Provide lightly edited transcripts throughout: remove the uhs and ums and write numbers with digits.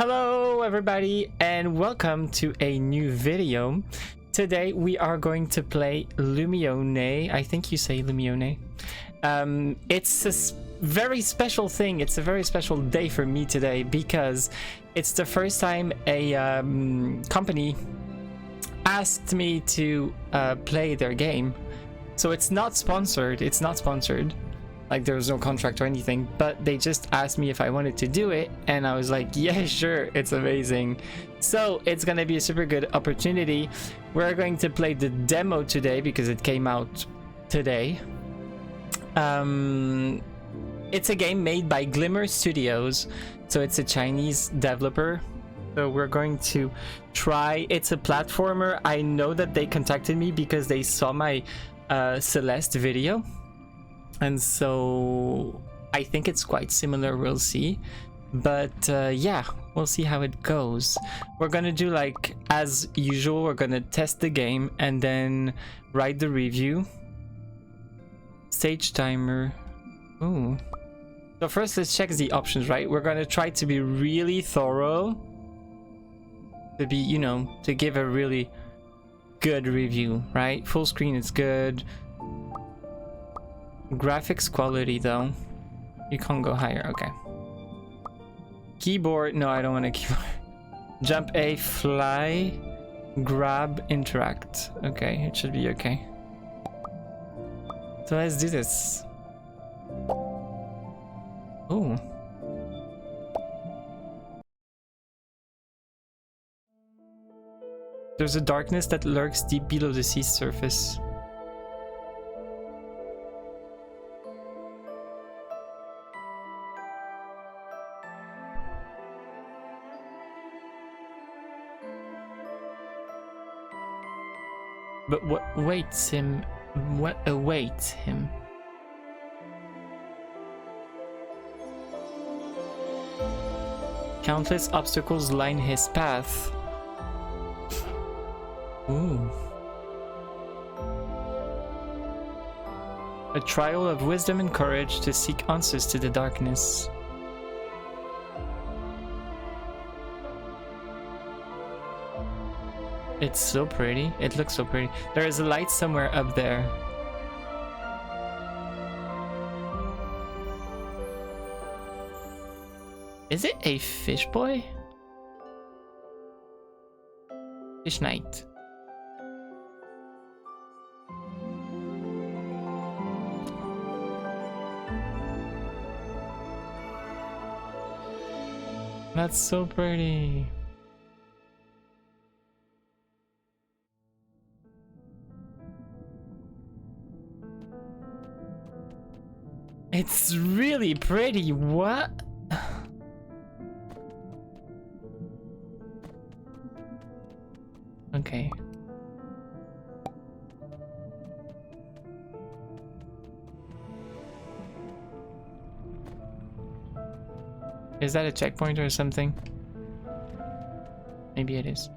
Hello everybody and welcome to a new video. Today we are going to play Lumione. I think you say Lumione. It's a very special thing. It's a very special day for me today because it's the first time a company asked me to play their game. So it's not sponsored. Like there's no contract or anything, but they just asked me if I wanted to do it, and I was like, yeah, sure, it's amazing. So it's gonna be a super good opportunity. We're going to play the demo today because it came out today. It's a game made by Glimmer Studios, so it's a Chinese developer. So we're going to try. It's a platformer. I know that they contacted me because they saw my Celeste video. And so I think it's quite similar, we'll see. But yeah, we'll see how it goes. We're gonna do like as usual, we're gonna test the game and then write the review. Stage timer. Ooh. So first let's check the options, right? We're gonna try to be really thorough. To be, you know, to give a really good review, right? Full screen is good. Graphics quality though, you can't go higher. Okay. Keyboard, no, I don't want a keyboard. Jump A, fly, grab, interact. Okay, it should be okay. So let's do this. Oh. There's a darkness that lurks deep below the sea surface. But what awaits him? What awaits him? Countless obstacles line his path. Ooh. A trial of wisdom and courage to seek answers to the darkness. It's so pretty. It looks so pretty. There is a light somewhere up there. Is it a fish boy? Fish knight. That's so pretty. It's really pretty. What? Okay. Is that a checkpoint or something? Maybe it is.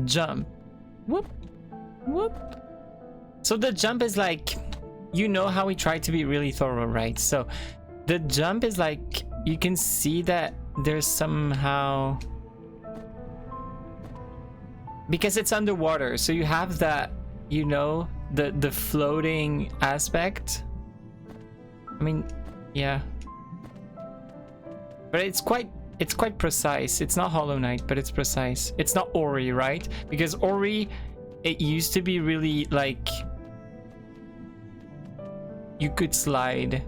Jump. Whoop. Whoop. So the jump is like, you know how we try to be really thorough, right? So the jump is like, you can see that there's somehow, because it's underwater, so you have that, you know, the floating aspect. I mean, yeah, but it's quite precise. It's not Hollow Knight, but it's precise. It's not Ori, right? Because Ori, it used to be really like you could slide.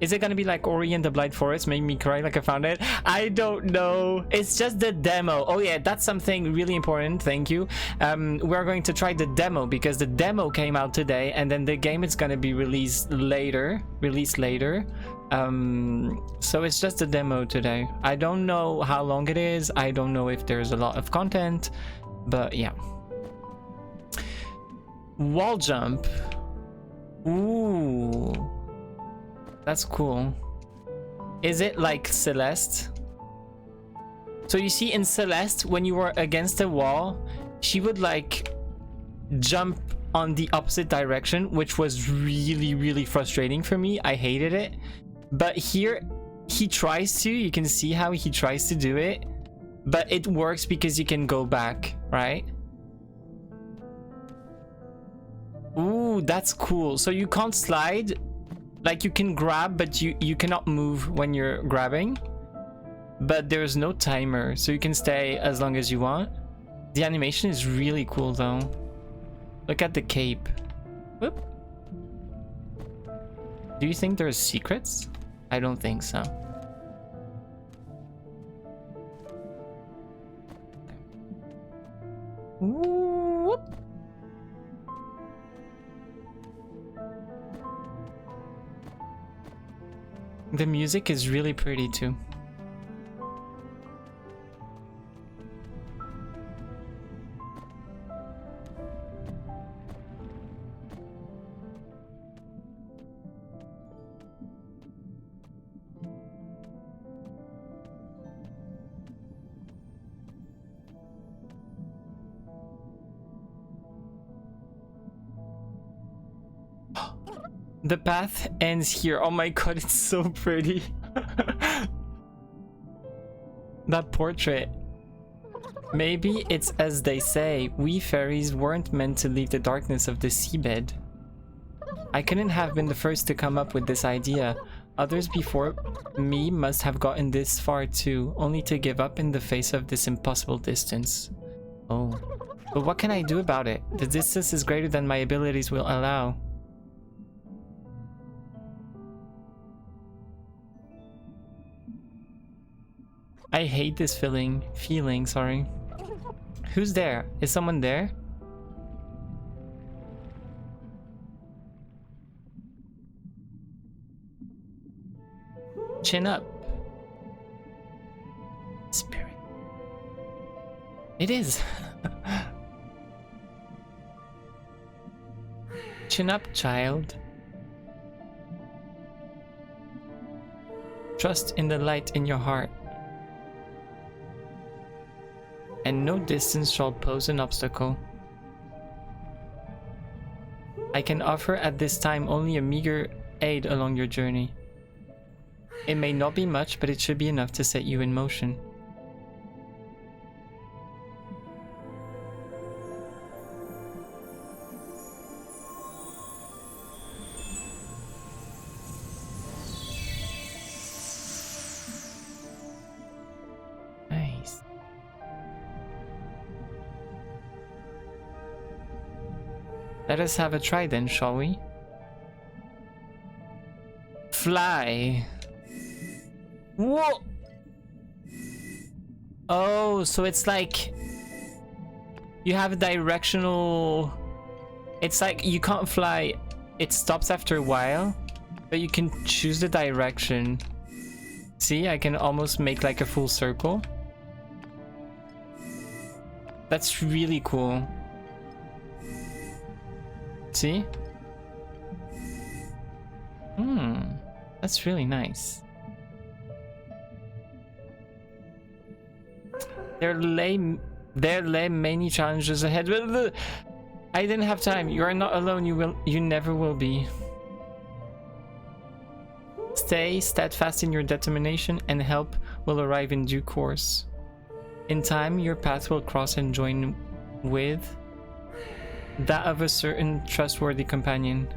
Is it gonna be like Ori and the Blind Forest? Made me cry like I found it. I don't know. It's just the demo. Oh yeah, that's something really important. Thank you. We're going to try the demo because the demo came out today, and then the game is gonna be released later. So it's just a demo today. I don't know how long it is. I don't know if there's a lot of content, but yeah. Wall jump. Ooh. That's cool. Is it like Celeste? So you see in Celeste, when you were against a wall, she would like jump on the opposite direction, which was really frustrating for me. I hated it. But here he tries to, you can see how he tries to do it, but it works because you can go back, right? Ooh, that's cool. So you can't slide, like you can grab, but you cannot move when you're grabbing. But there's no timer, so you can stay as long as you want. The animation is really cool though. Look at the cape. Whoop. Do you think there's secrets? I don't think so. Whoop. The music is really pretty too. The path ends here. Oh my god, it's so pretty. That portrait. Maybe it's as they say, we fairies weren't meant to leave the darkness of the seabed. I couldn't have been the first to come up with this idea. Others before me must have gotten this far too, only to give up in the face of this impossible distance. Oh. But what can I do about it? The distance is greater than my abilities will allow. I hate this feeling, sorry. Who's there? Is someone there? Chin up. Spirit. It is. Chin up, child. Trust in the light in your heart. And no distance shall pose an obstacle. I can offer at this time only a meager aid along your journey. It may not be much, but it should be enough to set you in motion. Let us have a try then, shall we? Fly. Whoa! Oh, so it's like you have a directional. It's like you can't fly. It stops after a while, but you can choose the direction. See, I can almost make like a full circle. That's really cool. See? That's really nice. There lay many challenges ahead. I didn't have time. You are not alone. You never will be. Stay steadfast in your determination, and help will arrive in due course. In time, your path will cross and join with that of a certain trustworthy companion.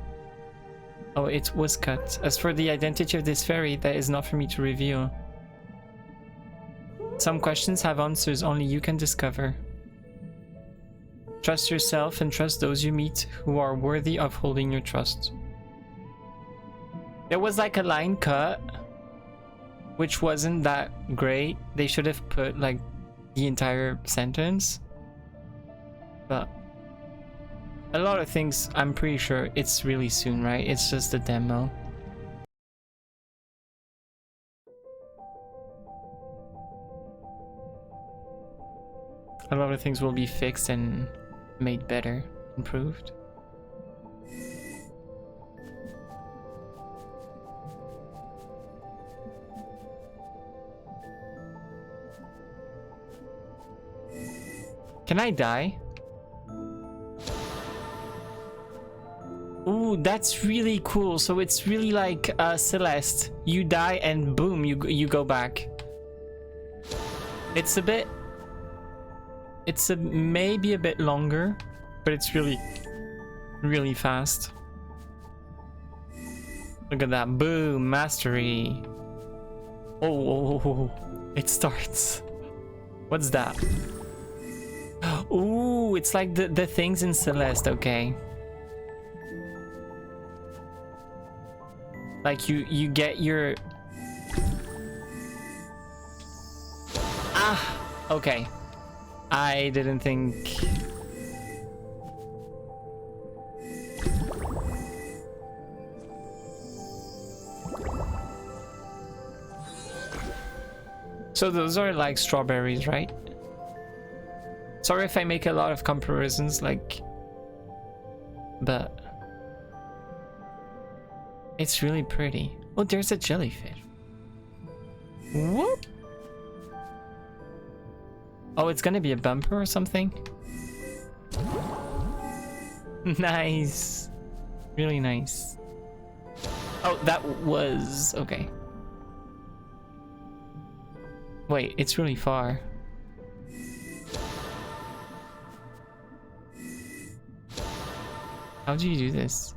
Oh, it was cut. As for the identity of this fairy, that is not for me to reveal. Some questions have answers only you can discover. Trust yourself and trust those you meet who are worthy of holding your trust. There was like a line cut, which wasn't that great. They should have put like the entire sentence. But a lot of things, I'm pretty sure it's really soon, right? It's just a demo. A lot of things will be fixed and made better, improved. Can I die? Ooh, that's really cool. So it's really like Celeste. You die and boom, you go back. It's a bit... maybe a bit longer, but it's really, really fast. Look at that. Boom, mastery. Oh, it starts. What's that? Ooh, it's like the things in Celeste, okay. Like you get your... Ah, okay. I didn't think... So those are like strawberries, right? Sorry if I make a lot of comparisons, like... But... It's really pretty. Oh, there's a jellyfish. Whoop! Oh, it's gonna be a bumper or something? Nice. Really nice. Oh, that was... Okay. Wait, it's really far. How do you do this?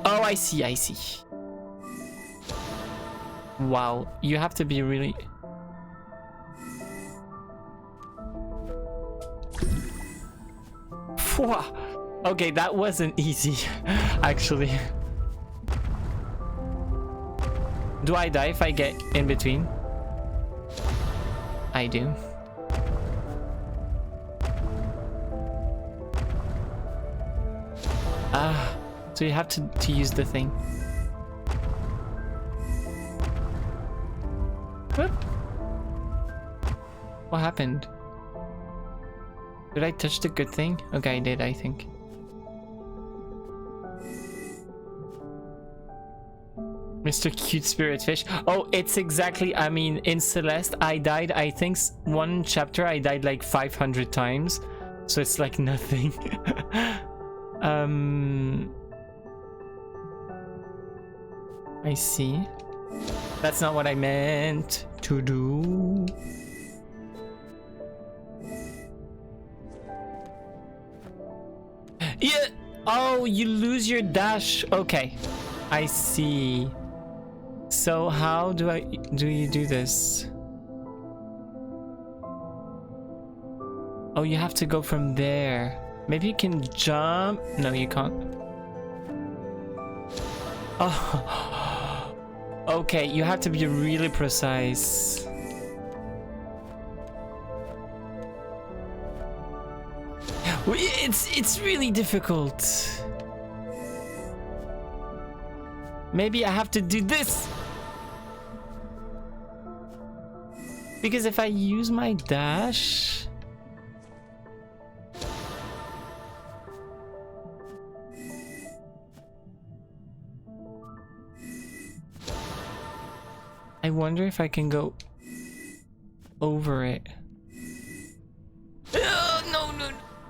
Oh, I see, I see. Wow, you have to be really... Phew. Okay, that wasn't easy, actually. Do I die if I get in between? I do. Ah, so you have to use the thing. Whoop. What happened? Did I touch the good thing? Okay, I did, I think. Mr. Cute Spirit Fish. Oh, it's exactly, I mean, in Celeste, I died, I think one chapter I died like 500 times. So it's like nothing. I see. That's not what I meant to do. Yeah. Oh, you lose your dash. Okay. I see. So how do you do this? Oh, you have to go from there. Maybe you can jump. No, you can't. Oh. Okay, you have to be really precise. It's really difficult. Maybe I have to do this. Because if I use my dash... I wonder if I can go over it.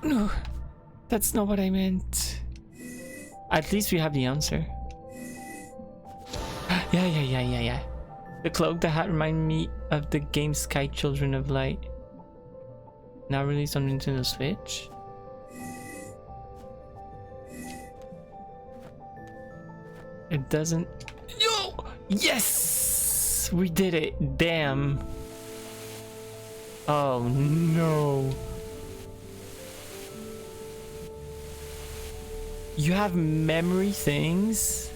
No. That's not what I meant. At least we have the answer. Yeah. The cloak, the hat remind me of the game Sky Children of Light. Now released on Nintendo Switch. It doesn't... No! Yes! We did it. Damn. Oh no. You have memory things?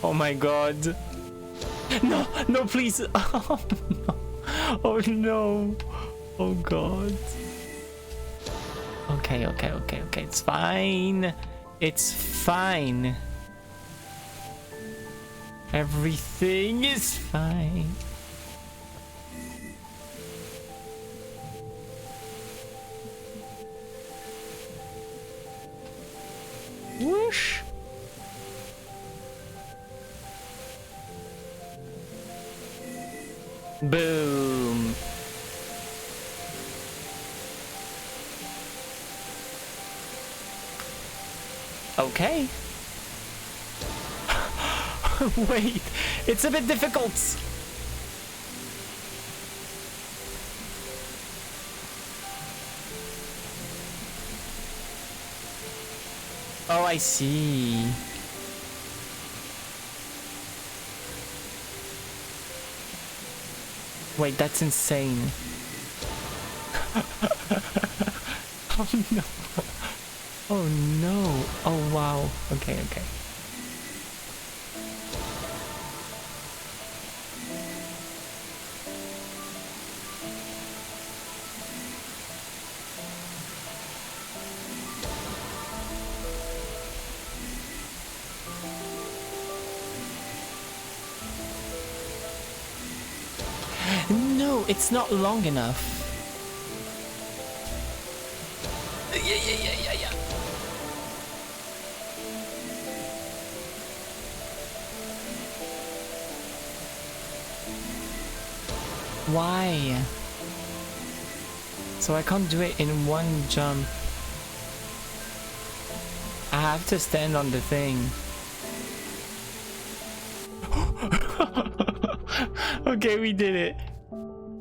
Oh my god. No, please. Oh no. Oh no. Oh god. Okay. It's fine. It's fine. Everything is fine. Whoosh. Boom. Okay. Wait, it's a bit difficult. Oh, I see. Wait, that's insane. Oh no. Oh no. Oh wow. Okay, okay. No, it's not long enough. Yeah. Why? So I can't do it in one jump. I have to stand on the thing. Okay, we did it.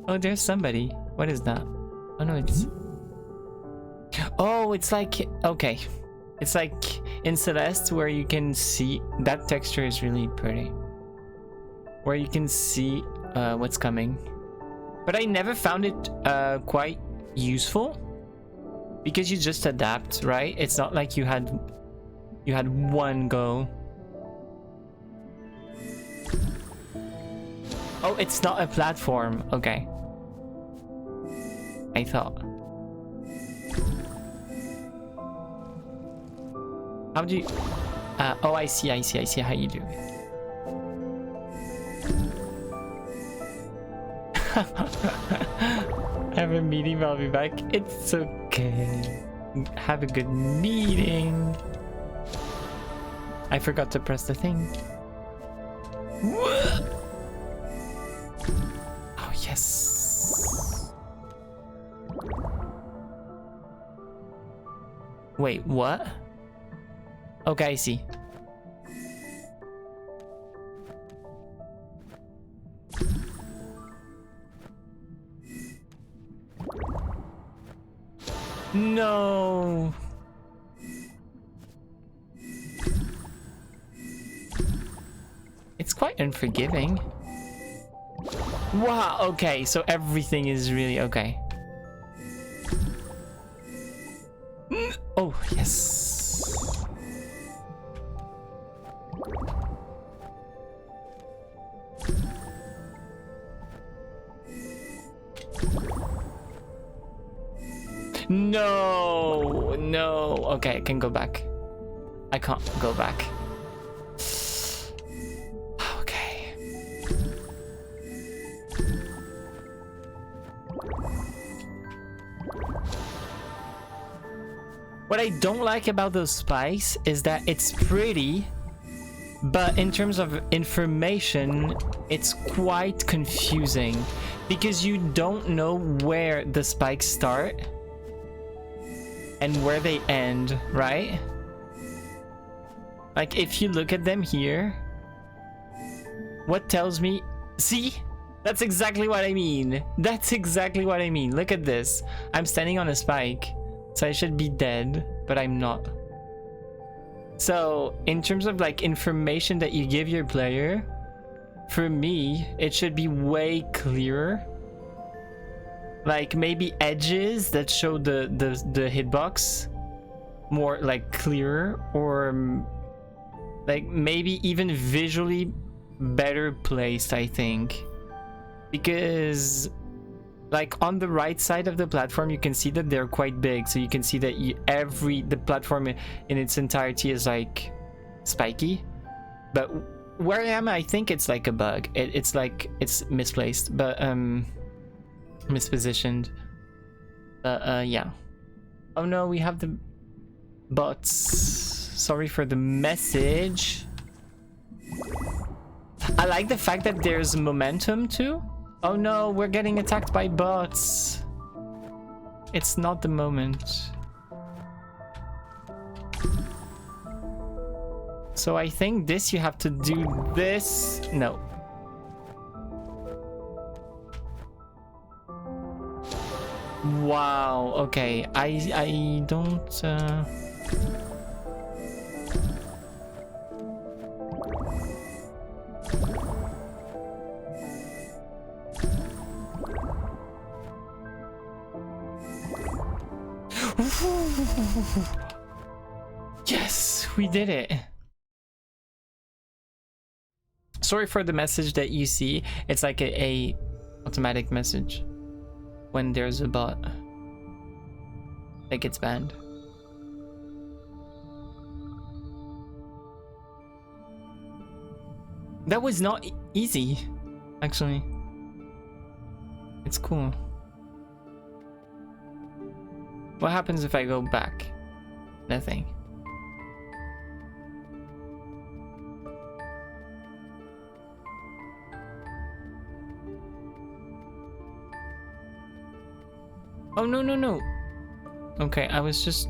Oh, there's somebody. What is that? Oh no, it's... Oh, it's like... Okay. It's like in Celeste where you can see... That texture is really pretty. Where you can see what's coming. But I never found it quite useful. Because you just adapt, right? It's not like you had one go. Oh, it's not a platform. Okay. I thought. How do you... oh, I see how you do it. Have a meeting, I'll be back. It's okay. Have a good meeting. I forgot to press the thing. Oh, yes. Wait, what? Okay, I see. No. It's quite unforgiving. Wow, okay, so everything is really okay. Oh, yes. No. Okay, I can go back. I can't go back. Okay. What I don't like about those spikes is that it's pretty, but in terms of information, it's quite confusing because you don't know where the spikes start and where they end, right? Like if you look at them here, what tells me... See? That's exactly what I mean. That's exactly what I mean. Look at this. I'm standing on a spike, so I should be dead, but I'm not. So in terms of like information that you give your player, for me, it should be way clearer. Like maybe edges that show the hitbox more like clearer, or like maybe even visually better placed, I think. Because like on the right side of the platform you can see that they're quite big, so you can see that the platform in its entirety is like spiky. But where I am, I think it's like a bug. It's like it's misplaced, but mispositioned. Yeah. Oh no, we have the bots. Sorry for the message. I like the fact that there's momentum too. Oh no, we're getting attacked by bots. It's not the moment. So I think this, you have to do this. No. Wow, okay. I don't Yes, we did it. Sorry for the message that you see. It's like a automatic message when there's a bot that gets banned. That was not easy, actually. It's cool. What happens if I go back? Nothing. Oh, no, no, no. Okay, I was just...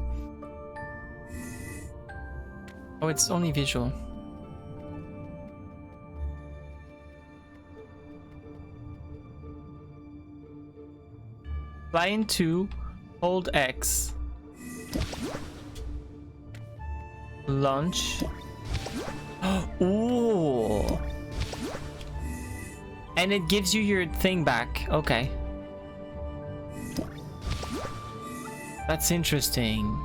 Oh, it's only visual. Fly into, hold X. Launch. Ooh. And it gives you your thing back. Okay. That's interesting.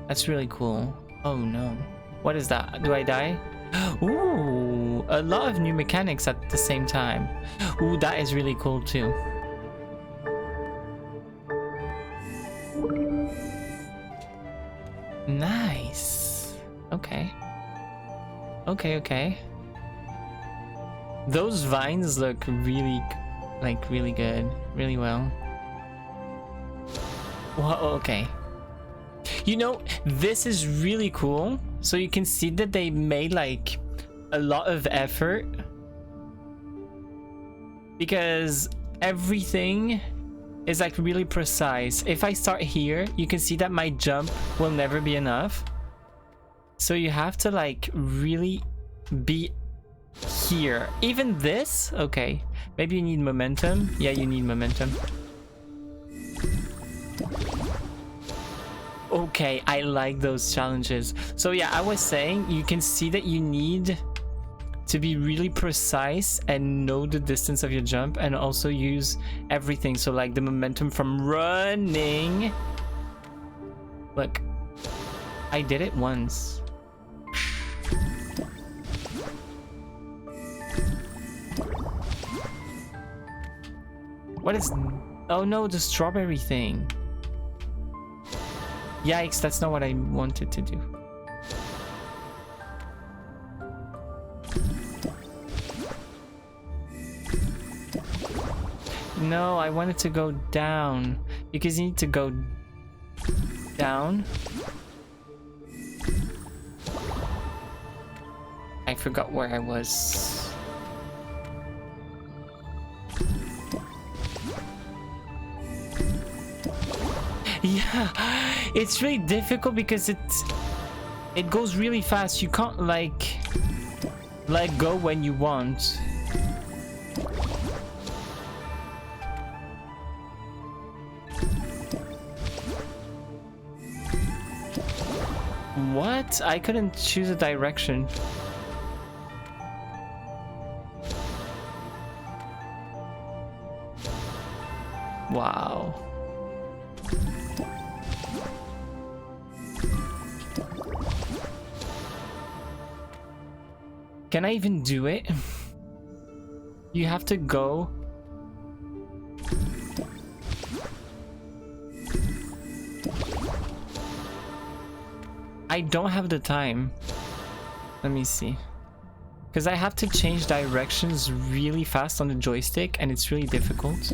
That's really cool. Oh no. What is that? Do I die? Ooh, a lot of new mechanics at the same time. Ooh, that is really cool too. Nice. Okay. Okay, okay. Those vines look really, like, really good. Really well. Well, okay. You know, this is really cool. So you can see that they made like a lot of effort, because everything is like really precise. If I start here, you can see that my jump will never be enough. So you have to like really be here. Even this, okay. Maybe you need momentum. Yeah, you need momentum. Okay, I like those challenges. So yeah, I was saying you can see that you need to be really precise and know the distance of your jump, and also use everything. So like the momentum from running. Look, I did it once. What is... Oh no, the strawberry thing. Yikes, that's not what I wanted to do. No, I wanted to go down. Because you need to go down. I forgot where I was. Yeah, it's really difficult because it goes really fast. You can't like let go when you want. What? I couldn't choose a direction. Wow. Can I even do it? You have to go. I don't have the time. Let me see. Because I have to change directions really fast on the joystick, and it's really difficult.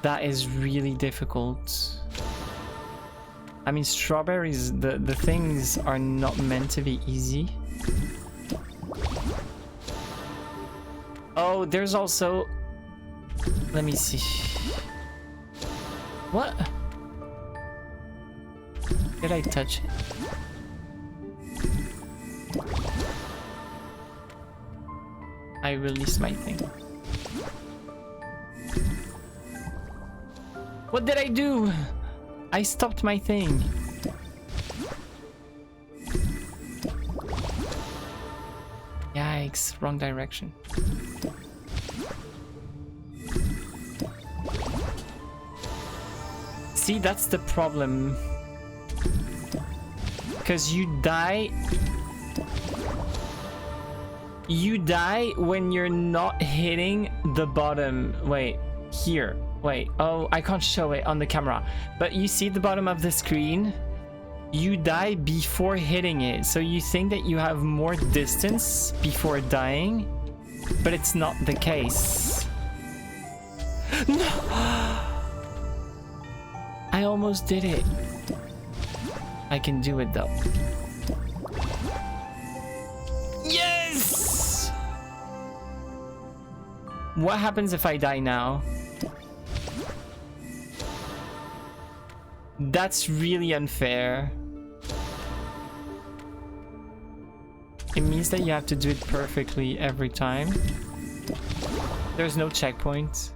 That is really difficult. I mean, strawberries, the things are not meant to be easy. Oh, there's also... Let me see. What? Did I touch it? I released my thing. What did I do? I stopped my thing. Yikes, wrong direction. See, that's the problem. Because you die when you're not hitting the bottom. Wait, here. Wait, oh, I can't show it on the camera. But you see the bottom of the screen? You die before hitting it. So you think that you have more distance before dying, but it's not the case. No! I almost did it. I can do it though. Yes! What happens if I die now? That's really unfair. It means that you have to do it perfectly every time. There's no checkpoint.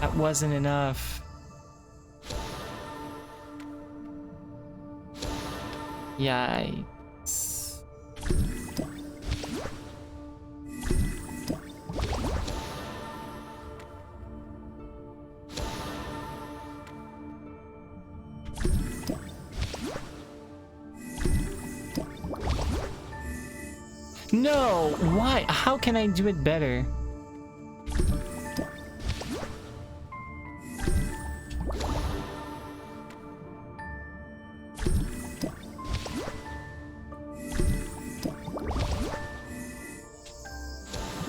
That wasn't enough. Yikes. No! Why? How can I do it better?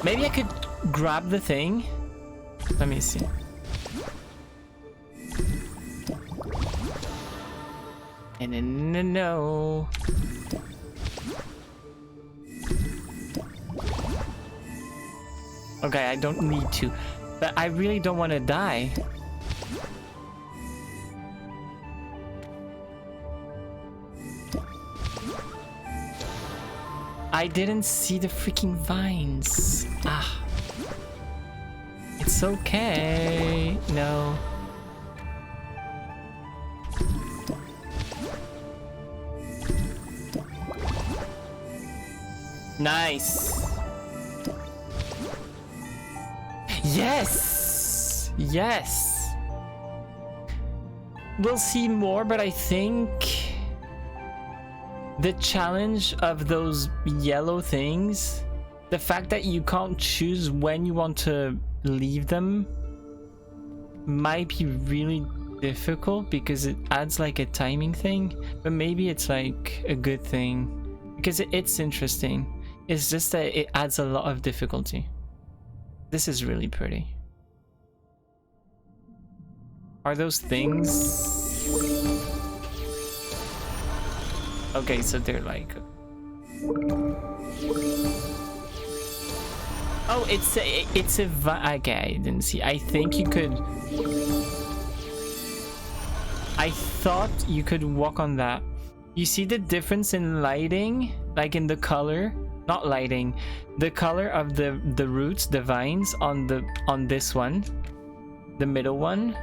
Maybe I could grab the thing. Let me see. No. Okay, I don't need to, but I really don't want to die. I didn't see the freaking vines. Ah. It's okay. No. Nice. Yes! Yes! We'll see more, but I think the challenge of those yellow things, the fact that you can't choose when you want to leave them, might be really difficult because it adds like a timing thing, but maybe it's like a good thing because it's interesting. It's just that it adds a lot of difficulty. This is really pretty. Are those things? Okay, so they're like... Oh, it's a okay, I didn't see. I think you could... I thought you could walk on that. You see the difference in lighting? Like in the color? Not lighting. The color of the roots, the vines on this one. The middle one.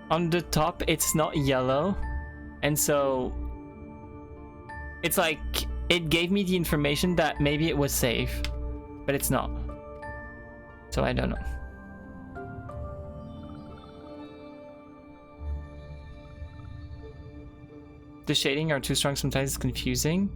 On the top, it's not yellow. And so... It's like... It gave me the information that maybe it was safe. But it's not. So I don't know. The shading are too strong, sometimes it's confusing.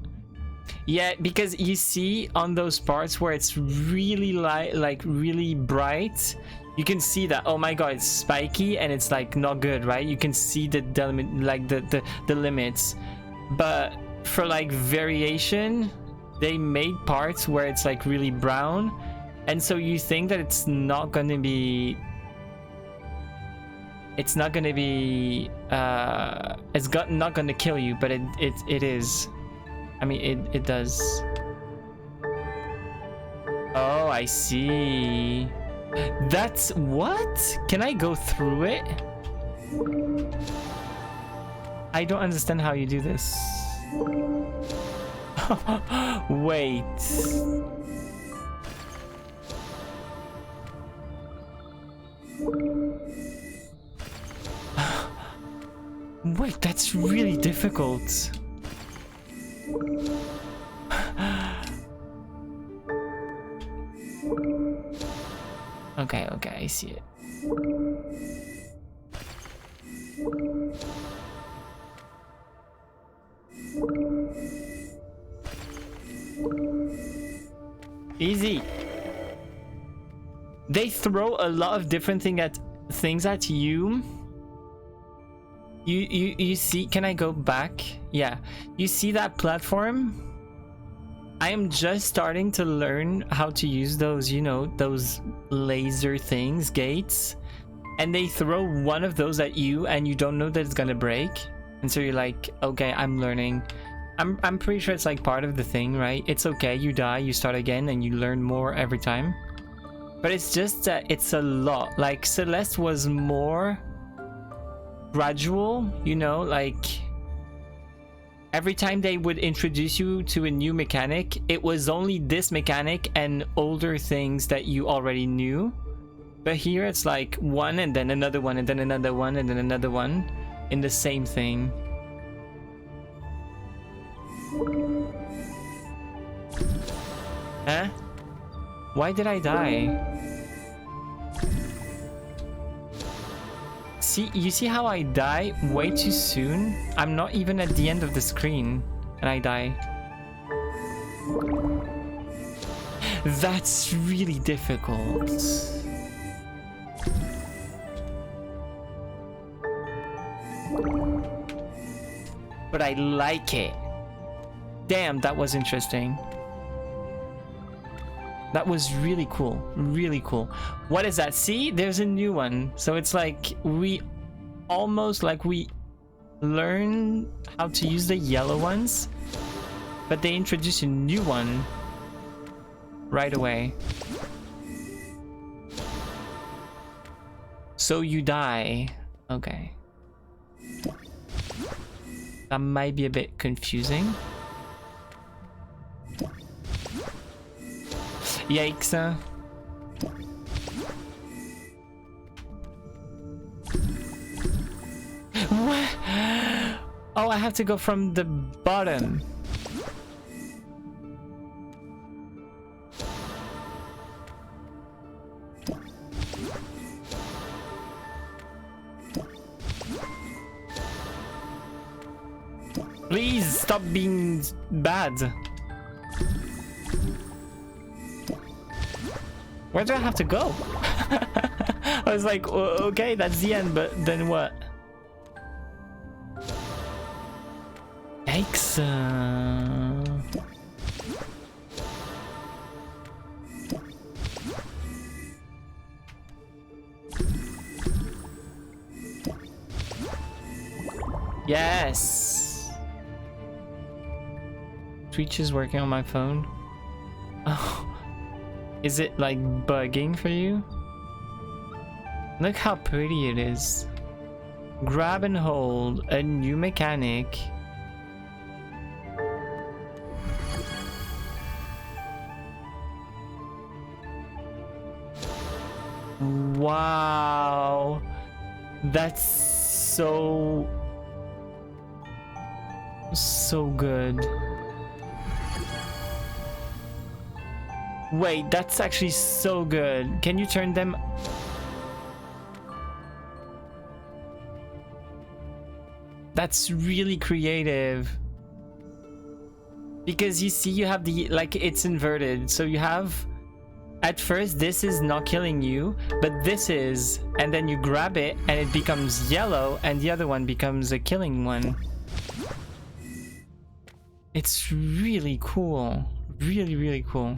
Yeah, because you see on those parts where it's really light, like really bright, you can see that, oh my god, it's spiky and it's like not good, right? You can see the limits. But for like variation, they made parts where it's like really brown, and so you think that it's not gonna be not gonna kill you, but it is. I mean, it does. Oh, I see. That's what? Can I go through it? I don't understand how you do this. Wait. Wait, that's really difficult. Okay, I see it. Easy. They throw a lot of different things at you. You see, can I go back? Yeah. You see that platform? I am just starting to learn how to use those, you know, those laser things, gates. And they throw one of those at you and you don't know that it's gonna break. And so you're like, okay, I'm learning. I'm pretty sure it's like part of the thing, right? It's okay, you die, you start again, and you learn more every time. But it's just that it's a lot. Like Celeste was more gradual, you know, like every time they would introduce you to a new mechanic, it was only this mechanic and older things that you already knew. But here it's like one and then another one and then another one and then another one in the same thing. Huh? Why did I die? See, you see how I die way too soon? I'm not even at the end of the screen and I die. That's really difficult. But I like it. Damn, that was interesting. That was really cool. Really cool. What is that? See, there's a new one. So it's like we learn how to use the yellow ones, but they introduce a new one right away. So you die. Okay. That might be a bit confusing. Yikes. What? Oh, I have to go from the bottom. Please stop being bad. Where do I have to go? I was like, okay, that's the end, but then what? Yikes. Yes. Twitch is working on my phone. Oh. Is it like bugging for you? Look how pretty it is. Grab and hold a new mechanic. Wow. That's so good. Wait, that's actually so good. Can you turn them? That's really creative. Because you see, you have the, like, it's inverted. So you have, at first, this is not killing you, but this is, and then you grab it and it becomes yellow and the other one becomes a killing one. It's really cool. really, really cool.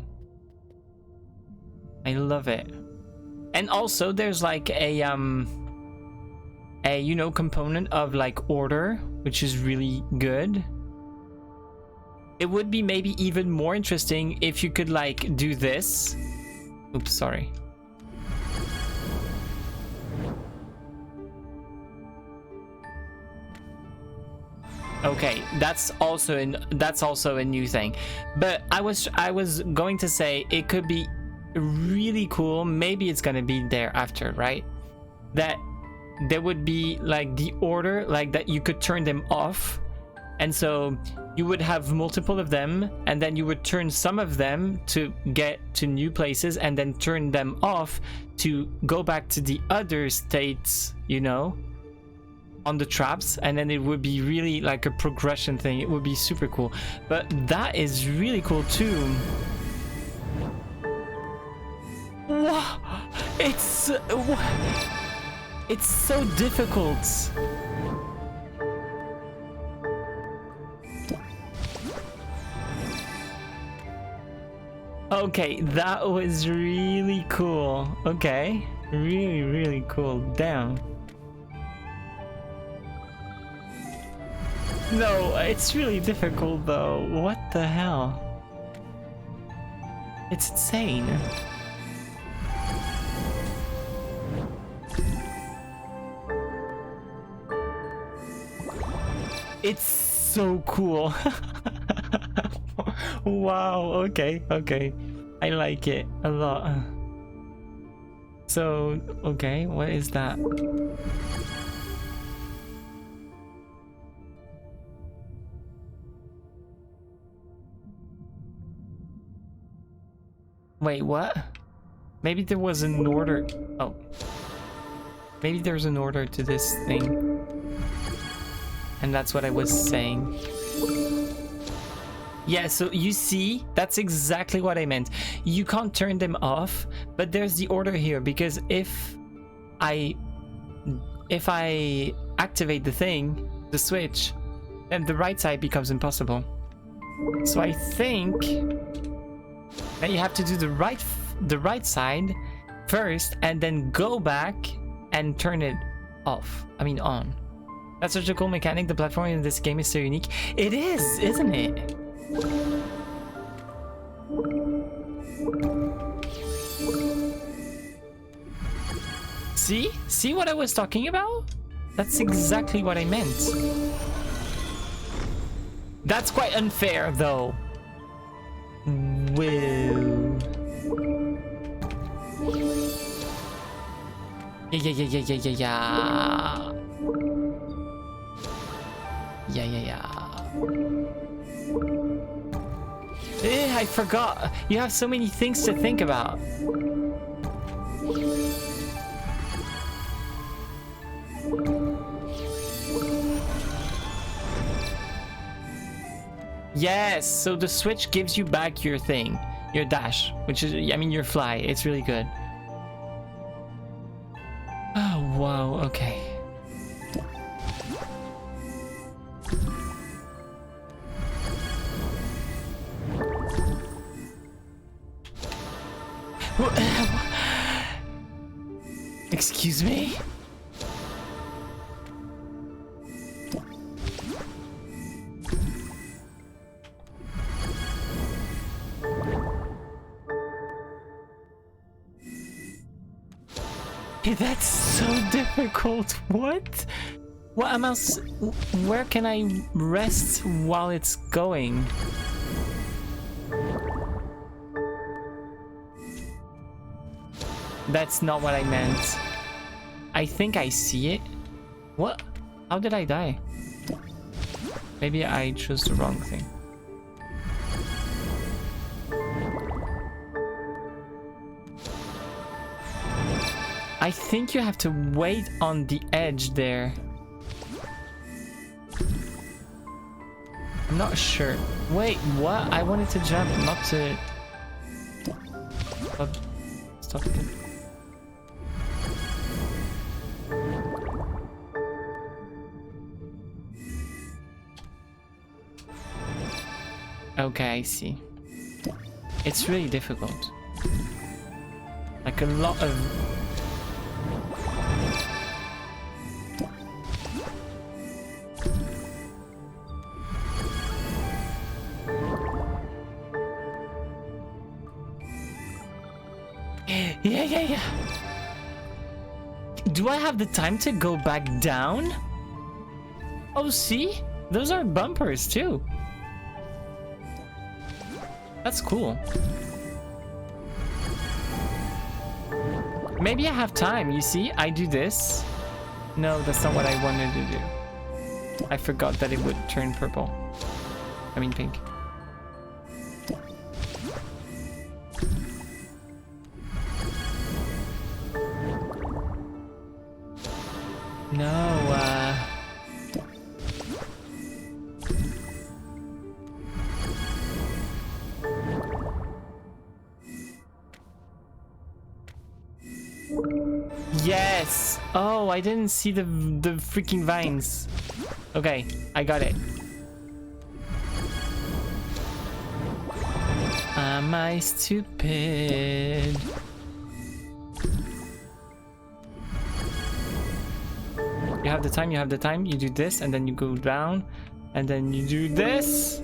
I love it. And also there's like a you know, component of like order, which is really good. It would be maybe even more interesting if you could like do this. Oops, sorry. Okay, that's also a new thing. But I was going to say it could be really cool. Maybe it's gonna be there after, right? That there would be like the order, like that you could turn them off, and so you would have multiple of them, and then you would turn some of them to get to new places, and then turn them off to go back to the other states, you know, on the traps, and then it would be really like a progression thing. It would be super cool. But that is really cool too. It's so difficult. Okay, that was really cool. Okay, really, really cool. Damn. No, it's really difficult though. What the hell? It's insane. It's so cool. Wow, okay, okay. I like it a lot. So, okay, what is that? Wait, what? Maybe there was an order. Oh. Maybe there's an order to this thing. And that's what I was saying. Yeah, so you see, that's exactly what I meant. You can't turn them off, but there's the order here, because if I activate the thing, the switch, then the right side becomes impossible. So I think that you have to do the right side first, and then go back and turn it off. I mean on. That's such a cool mechanic. The platforming in this game is so unique. It is, isn't it? See? See what I was talking about? That's exactly what I meant. That's quite unfair, though. Whoa. Yeah. I forgot. You have so many things to think about. Yes, so the switch gives you back your thing, your dash, which is, I mean, your fly. It's really good. Oh, wow, okay. Excuse me? That's so difficult. What? What am I? Where can I rest while it's going? That's not what I meant. I think I see it. What? How did I die? Maybe I chose the wrong thing. I think you have to wait on the edge there. I'm not sure. Wait, what? I wanted to jump, not to... Stop it. Okay, I see. It's really difficult. Like a lot of... Yeah. Do I have the time to go back down? Oh, see? Those are bumpers too. That's cool. Maybe I have time, you see? I do this. No, that's not what I wanted to do. I forgot that it would turn purple. I mean pink. No, Yes! Oh, I didn't see the freaking vines. Okay, I got it. Am I stupid? You have the time, you do this, and then you go down, and then you do this.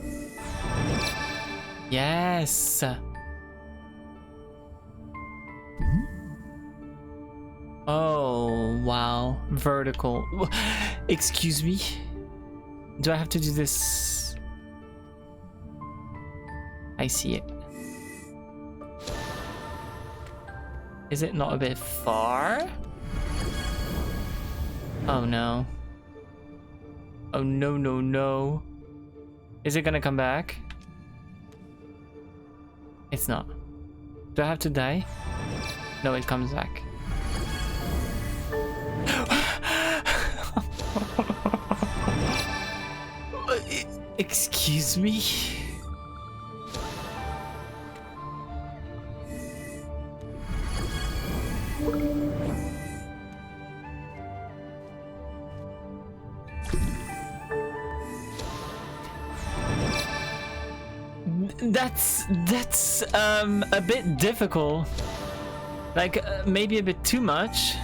Yes! Oh, wow. Vertical. Excuse me? Do I have to do this? I see it. Is it not a bit far? Oh no. Oh no. Is it gonna come back? It's not. Do I have to die? No, it comes back. Excuse me? That's a bit difficult. Like maybe a bit too much.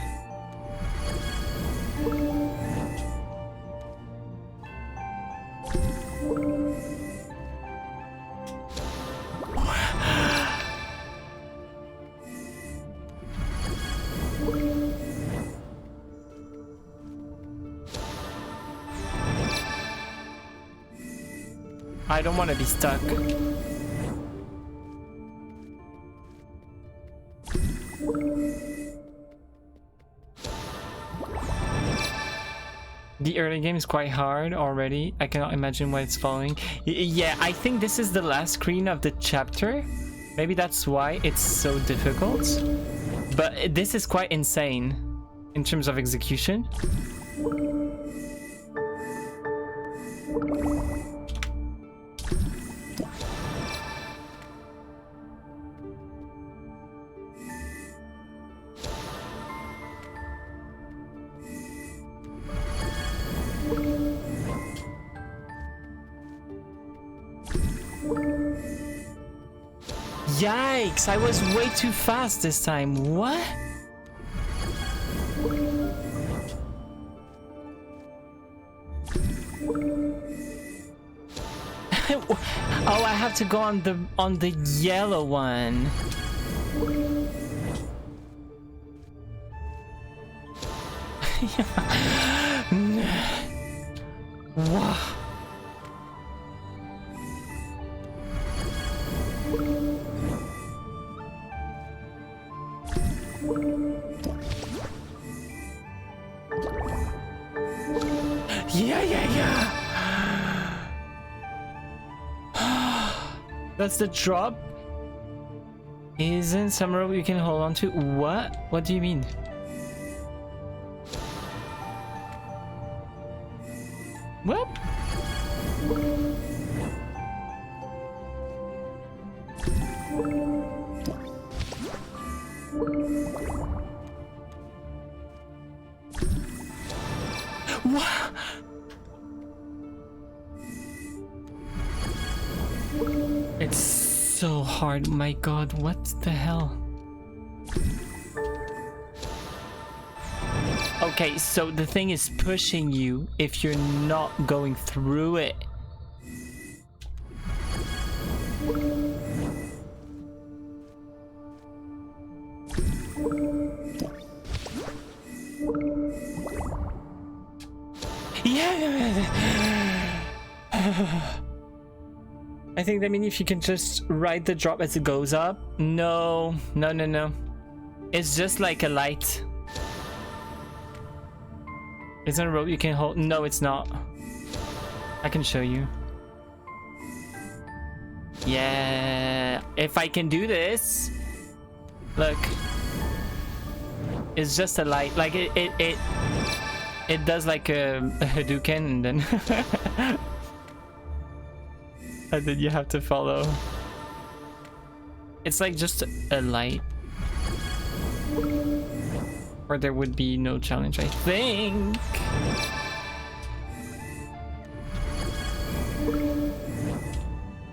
I don't want to be stuck. The early game is quite hard already. I cannot imagine what it's following. Yeah, I think this is the last screen of the chapter. Maybe that's why it's so difficult. But this is quite insane in terms of execution. Yikes, I was way too fast this time. What? Oh, I have to go on the yellow one. Wow. Yeah. That's the drop. Isn't some rope you can hold on to? What? What do you mean? What? What? It's so hard. My god, what the hell? Okay, so the thing is pushing you if you're not going through it. Yeah. I think that means if you can just ride the drop as it goes up. No. It's just like a light. Isn't a rope you can hold? No, it's not. I can show you. Yeah. If I can do this. Look. It's just a light. Like it does like a Hadouken and then and then you have to follow. It's like just a light. Or there would be no challenge, I think.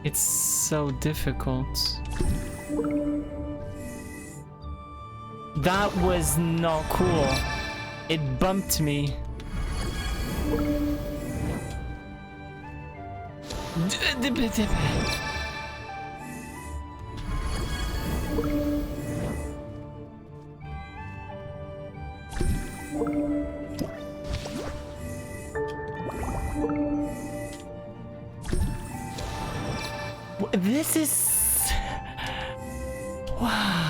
It's so difficult. That was not cool. It bumped me. This is wow.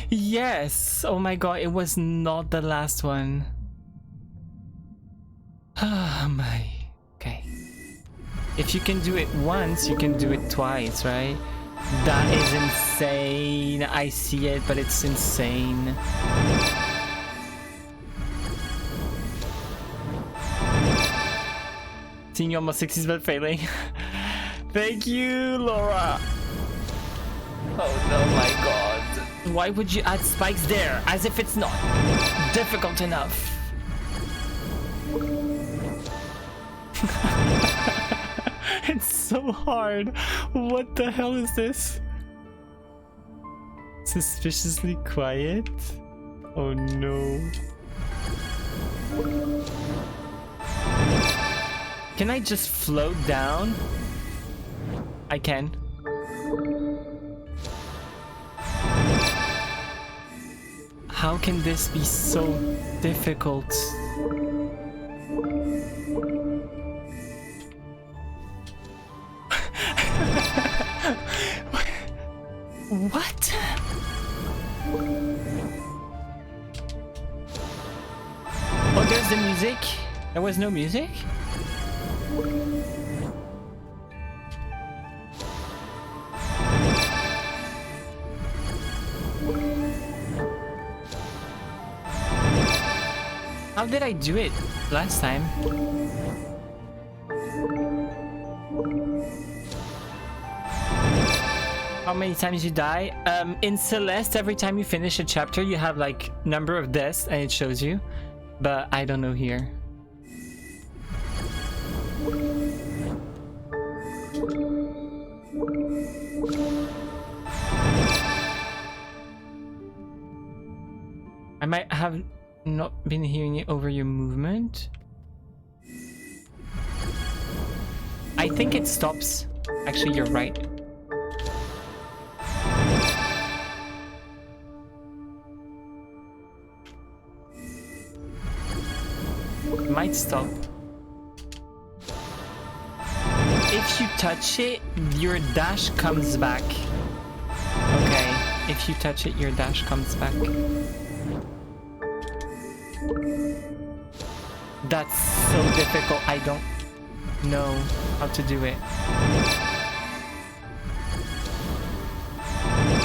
Yes. Oh my god, it was not the last one. Oh my. Okay. If you can do it once, you can do it twice, right? That is insane. I see it, but it's insane. Seeing you almost 60s but failing. Thank you, Laura. Oh no, my god. Why would you add spikes there? As if it's not difficult enough. It's so hard. What the hell is this? Suspiciously quiet? Oh no. Can I just float down? I can. How can this be so difficult? What? Oh, there's the music. There was no music? How did I do it last time? How many times you die? In Celeste, every time you finish a chapter, you have like number of deaths and it shows you. But I don't know here. I might have not been hearing it over your movement. I think it stops. Actually, you're right. It might stop. If you touch it, your dash comes back. Okay, if you touch it, your dash comes back. That's so difficult. I don't know how to do it.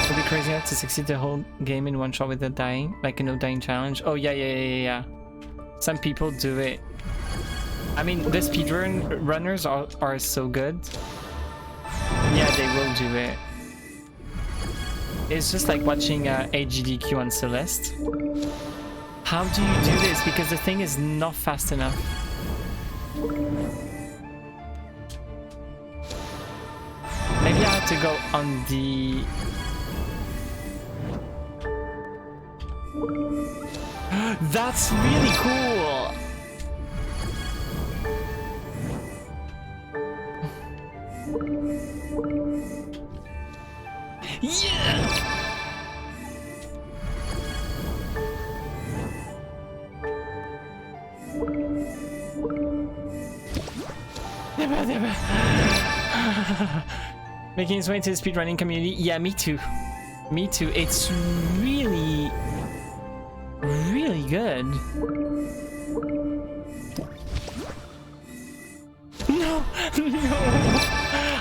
Would be crazy enough to succeed the whole game in one shot without dying, like a no dying challenge. Oh yeah. Some people do it. I mean, the runners are so good. Yeah, they will do it. It's just like watching AGDQ on Celeste. How do you do this? Because the thing is not fast enough. Maybe I have to go on the... That's really cool! Yeah! Making its way into the speedrunning community. Yeah, me too. Me too. It's really, really good. No, no.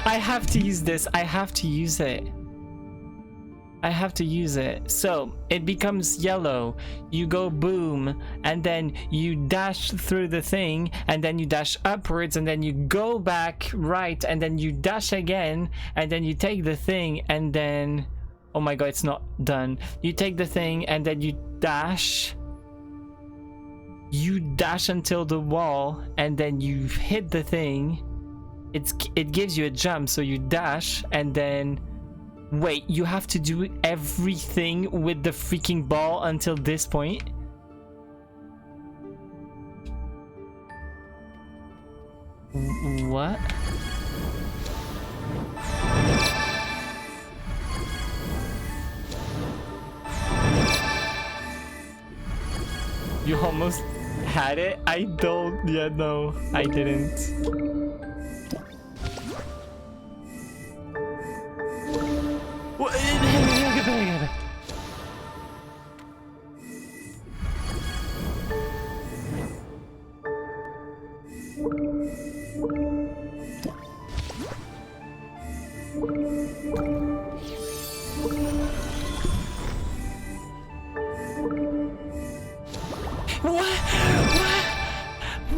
I have to use this. I have to use it. I have to use it. So it becomes yellow. You go boom, and then you dash through the thing, and then you dash upwards, and then you go back right, and then you dash again, and then you take the thing, and then... Oh my god, it's not done. You take the thing, and then you dash. You dash until the wall, and then you hit the thing. It gives you a jump, so you dash, and then... Wait, you have to do everything with the freaking ball until this point? What? You almost had it? I don't... Yeah, no, I didn't.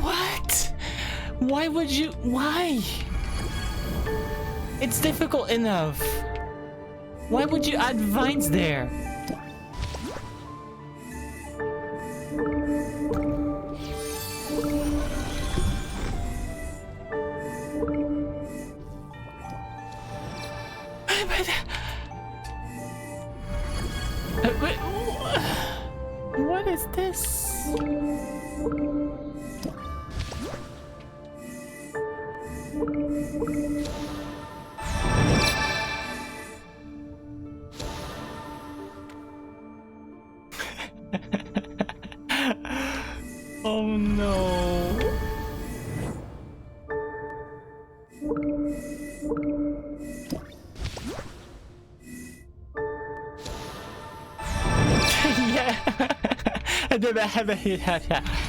What? Why would you? Why? It's difficult enough. Why would you add vines there? What is this? Oh no. Yeah.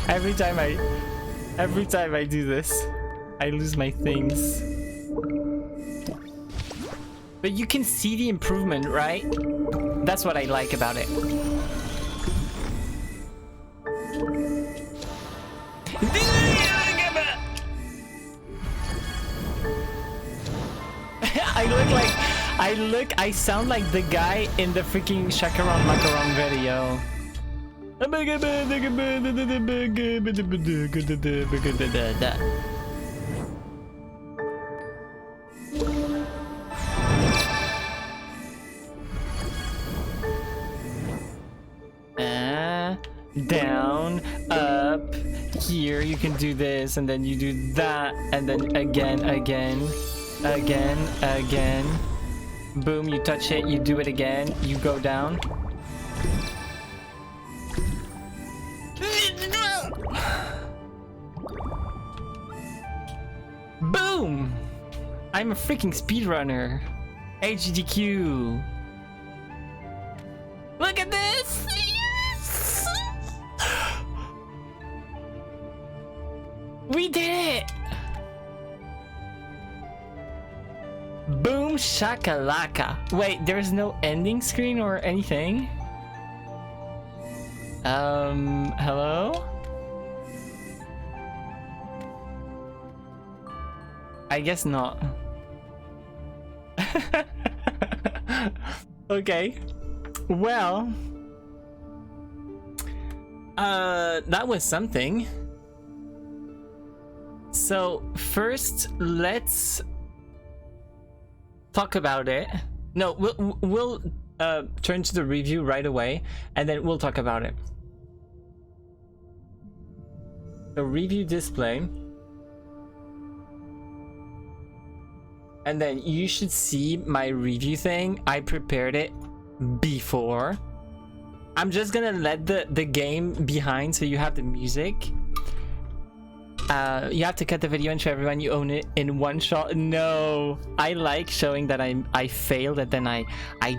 Every time I do this, I lose my things. But you can see the improvement, right? That's what I like about it. I sound like the guy in the freaking Shakaron Macaron video. Down, up, here, you can do this, and then you do that, and then again. Boom, you touch it, you do it again, you go down. Boom! I'm a freaking speedrunner. HDQ. Look at this! Yes! We did it! Boom shakalaka. Wait, there's no ending screen or anything? Hello? I guess not. Okay. Well, that was something. So first, let's talk about it. No, we'll turn to the review right away, and then we'll talk about it. The review display. And then you should see my review thing. I prepared it before. I'm just gonna let the game behind so you have the music. You have to cut the video and show everyone you own it in one shot. No, I like showing that I failed and then I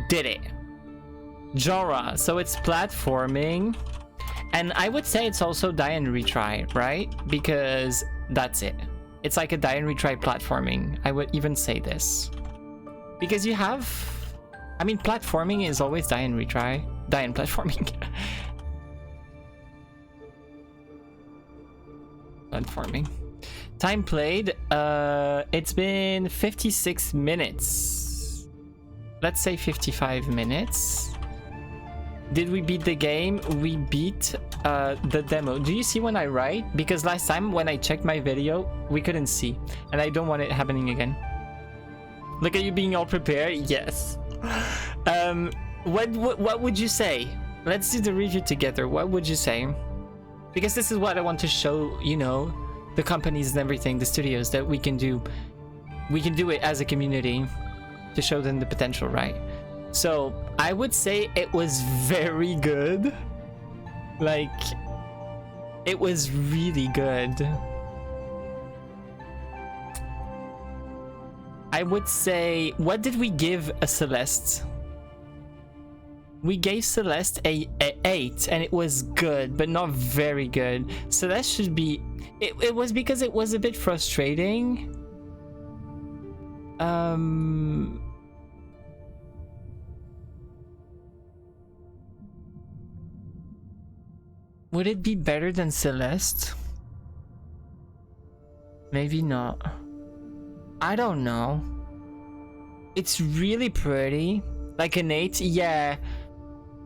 did it. Genre, so it's platforming. And I would say it's also die and retry, right? Because that's it. It's like a die and retry platforming. I would even say this. Because you have... I mean, platforming is always die and retry. Die and platforming. Platforming. Time played. It's been 56 minutes. Let's say 55 minutes. Did we beat the game? We beat the demo. Do you see when I write? Because last time when I checked my video, we couldn't see. And I don't want it happening again. Look at you being all prepared. Yes. What would you say? Let's do the review together. What would you say? Because this is what I want to show, you know, the companies and everything, the studios, that we can do. We can do it as a community to show them the potential, right? So I would say it was very good. Like, it was really good. I would say, what did we give a Celeste? We gave Celeste a 8, and it was good, but not very good. Celeste should be... It was because it was a bit frustrating. Would it be better than Celeste? Maybe not. I don't know. It's really pretty. Like an 8? Yeah.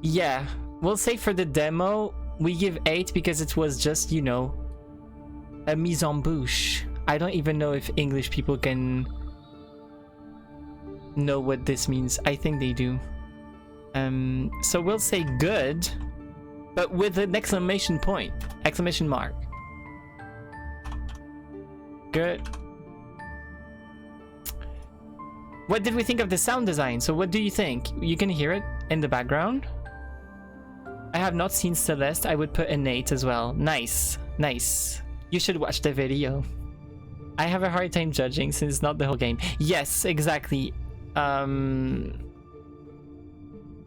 Yeah. We'll say for the demo, we give 8 because it was just, you know, a mise en bouche. I don't even know if English people can know what this means. I think they do. So we'll say good, but with an exclamation point. Exclamation mark. Good. What did we think of the sound design? So what do you think? You can hear it in the background. I have not seen Celeste. I would put an 8 as well. Nice. Nice. You should watch the video. I have a hard time judging since it's not the whole game. Yes, exactly.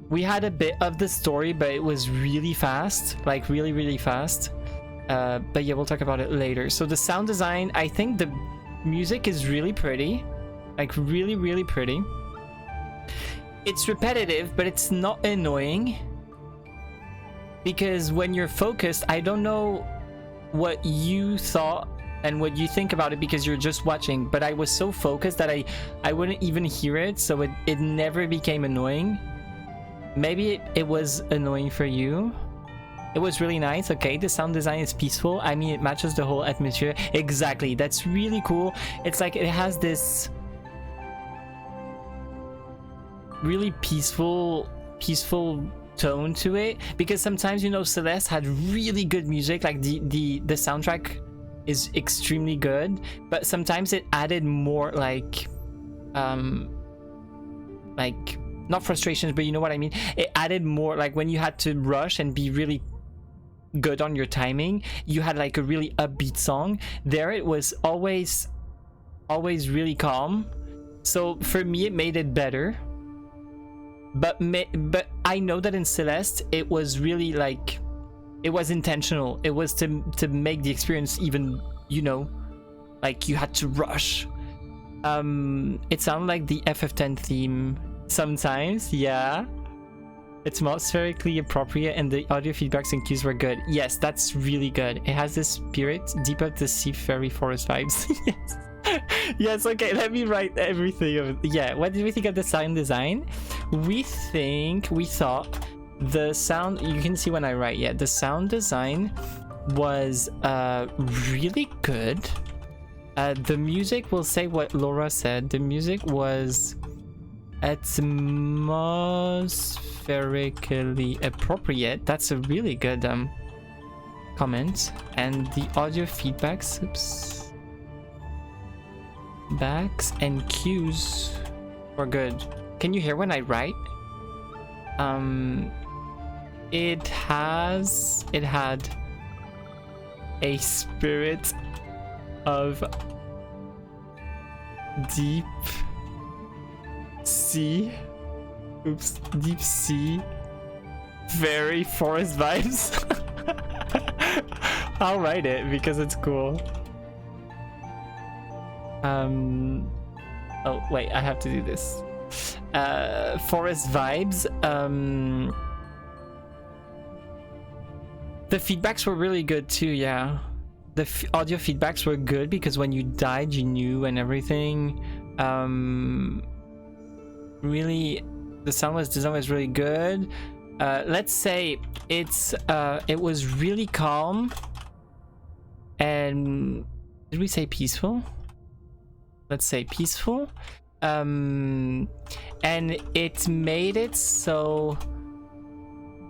We had a bit of the story, but it was really fast. Like really, really fast. But yeah, we'll talk about it later. So the sound design, I think the music is really pretty. Like really, really pretty. It's repetitive, but it's not annoying. Because when you're focused, I don't know what you thought and what you think about it because you're just watching, but I was so focused that I wouldn't even hear it, so it never became annoying. Maybe it was annoying for you. It was really nice. Okay, the sound design is peaceful. I mean, it matches the whole atmosphere. Exactly. That's really cool. It's like it has this really peaceful tone to it, because sometimes, you know, Celeste had really good music, like the soundtrack is extremely good, but sometimes it added more like not frustrations, but you know what I mean. It added more, like when you had to rush and be really good on your timing, you had like a really upbeat song. There it was always really calm, so for me it made it better. But I know that in Celeste it was really like, it was intentional. It was to make the experience even, you know, like you had to rush. It sounded like the FF10 theme sometimes. Yeah, it's atmospherically appropriate and the audio feedbacks and cues were good. Yes, that's really good. It has this spirit, deep up the sea fairy forest vibes. Yes. Yes, okay, let me write everything of, yeah, what did we think of the sound design? We thought the sound, you can see when I write, yeah, the sound design was really good. The music, will say what Laura said, the music was atmospherically appropriate. That's a really good comment. And the audio feedbacks, oops, backs and cues were good. Can you hear when I write? It had a spirit of deep sea, oops, deep sea, very forest vibes. I'll write it because it's cool. Oh wait, I have to do this. Forest vibes. The feedbacks were really good too, yeah. The audio feedbacks were good because when you died, you knew and everything. Really, the sound design was really good. Let's say it was really calm. And did we say peaceful? Let's say peaceful. And it made it so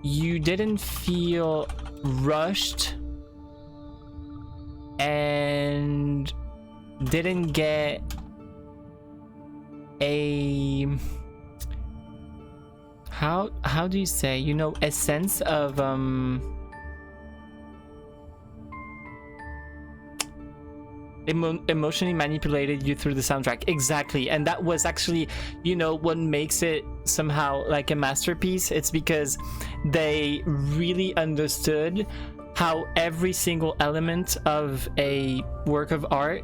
you didn't feel rushed and didn't get a how do you say, you know, a sense of emotionally manipulated you through the soundtrack. Exactly. And that was actually, you know, what makes it somehow like a masterpiece. It's because they really understood how every single element of a work of art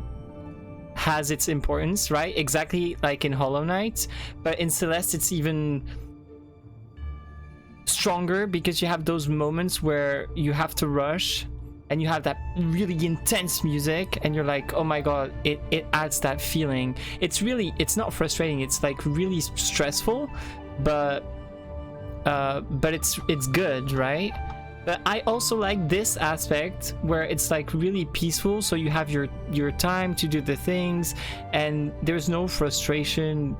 has its importance, right? Exactly like in Hollow Knight, but in Celeste it's even stronger because you have those moments where you have to rush and you have that really intense music and you're like, oh my god, it adds that feeling. It's not frustrating, it's like really stressful, but it's good, right? But I also like this aspect where it's like really peaceful, so you have your time to do the things and there's no frustration,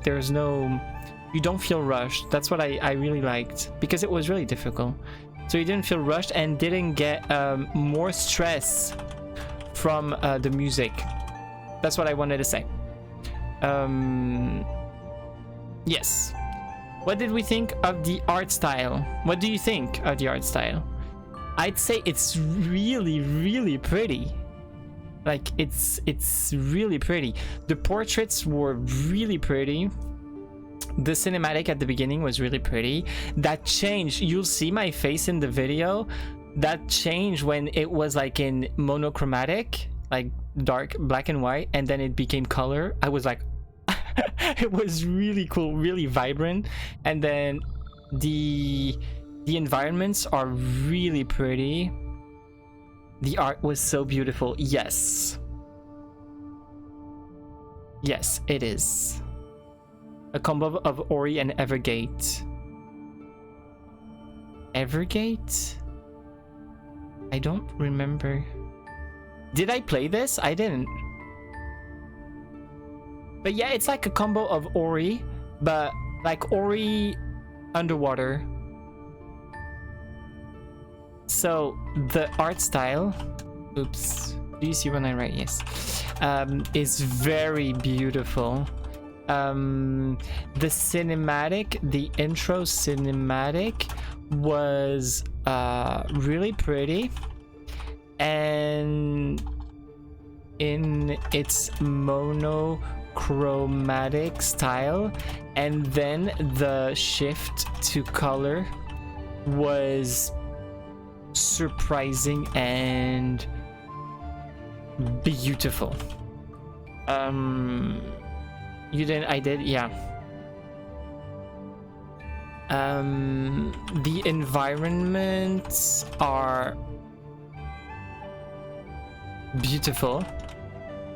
you don't feel rushed. That's what I really liked, because it was really difficult. So you didn't feel rushed and didn't get more stress from the music. That's what I wanted to say. Yes. What did we think of the art style? What do you think of the art style? I'd say it's really, really pretty. Like, it's really pretty. The portraits were really pretty. The cinematic at the beginning was really pretty. That changed, you'll see my face in the video, that changed when it was like in monochromatic, like dark black and white, and then it became color. I was like it was really cool, really vibrant. And then the environments are really pretty. The art was so beautiful. Yes, it is a combo of Ori and Evergate. Evergate? I don't remember. Did I play this? I didn't. But yeah, it's like a combo of Ori, but like Ori underwater. So the art style, oops, do you see when I write? Yes, is very beautiful. The cinematic, the intro cinematic was really pretty, and in its monochromatic style, and then the shift to color was surprising and beautiful. You didn't? I did, yeah. The environments are beautiful.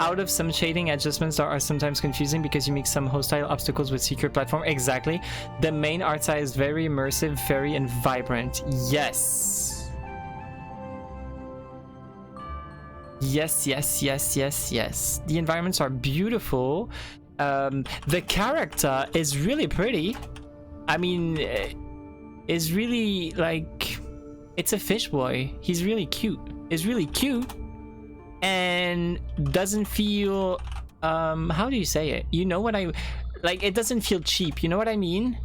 out of some shading adjustments that are sometimes confusing because you mix some hostile obstacles with secret platform. Exactly. The main art style is very immersive, fairy, and vibrant. Yes. Yes, yes, yes, yes, yes. The environments are beautiful. The character is really pretty. I mean, is really like, it's a fish boy. He's really cute. It's really cute. And doesn't feel how do you say it? You know what I like, it doesn't feel cheap, you know what I mean?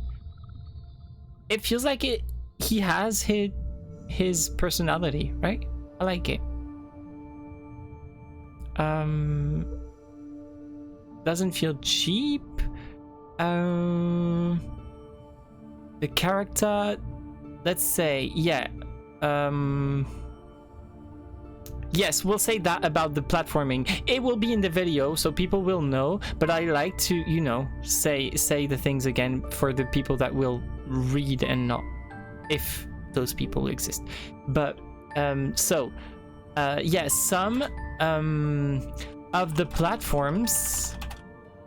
It feels like he has his personality, right? I like it. Doesn't feel cheap. The character, let's say, yeah, yes, we'll say that about the platforming. It will be in the video, so people will know, but I like to, you know, say the things again for the people that will read and not, if those people exist. But, yeah, some of the platforms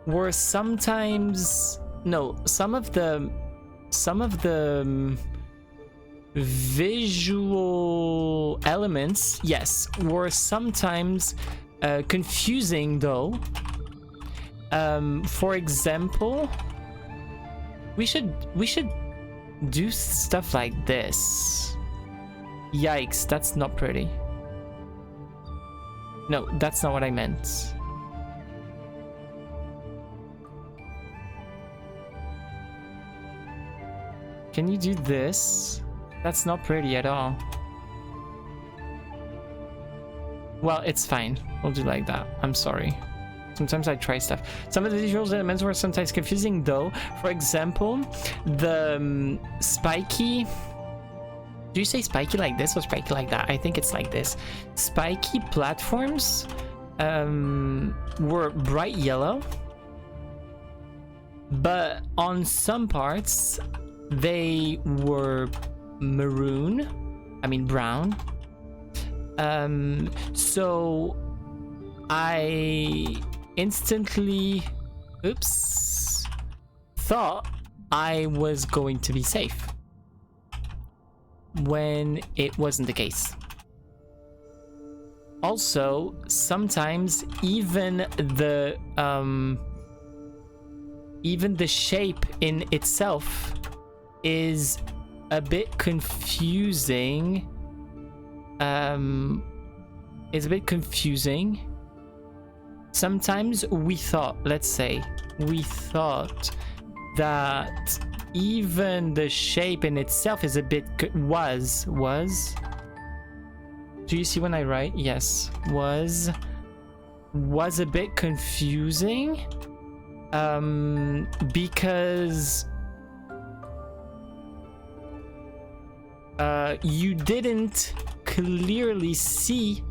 were sometimes, no, some of the visual elements, yes, were sometimes confusing though. For example, we should do stuff like this. Yikes, that's not pretty. No, that's not what I meant. Can you do this? That's not pretty at all. Well, it's fine. We'll do like that. I'm sorry. Sometimes I try stuff. Some of the visual elements were sometimes confusing though. For example, the spiky... Do you say spiky like this or spiky like that? I think it's like this. Spiky platforms were bright yellow. But on some parts, they were maroon, I mean brown. So I instantly, oops, thought I was going to be safe when it wasn't the case. Also, sometimes even the shape in itself is a bit confusing. It's a bit confusing. Sometimes we thought, let's say, we thought that even the shape in itself is a bit was. Do you see when I write? Yes, was a bit confusing. Because you didn't clearly see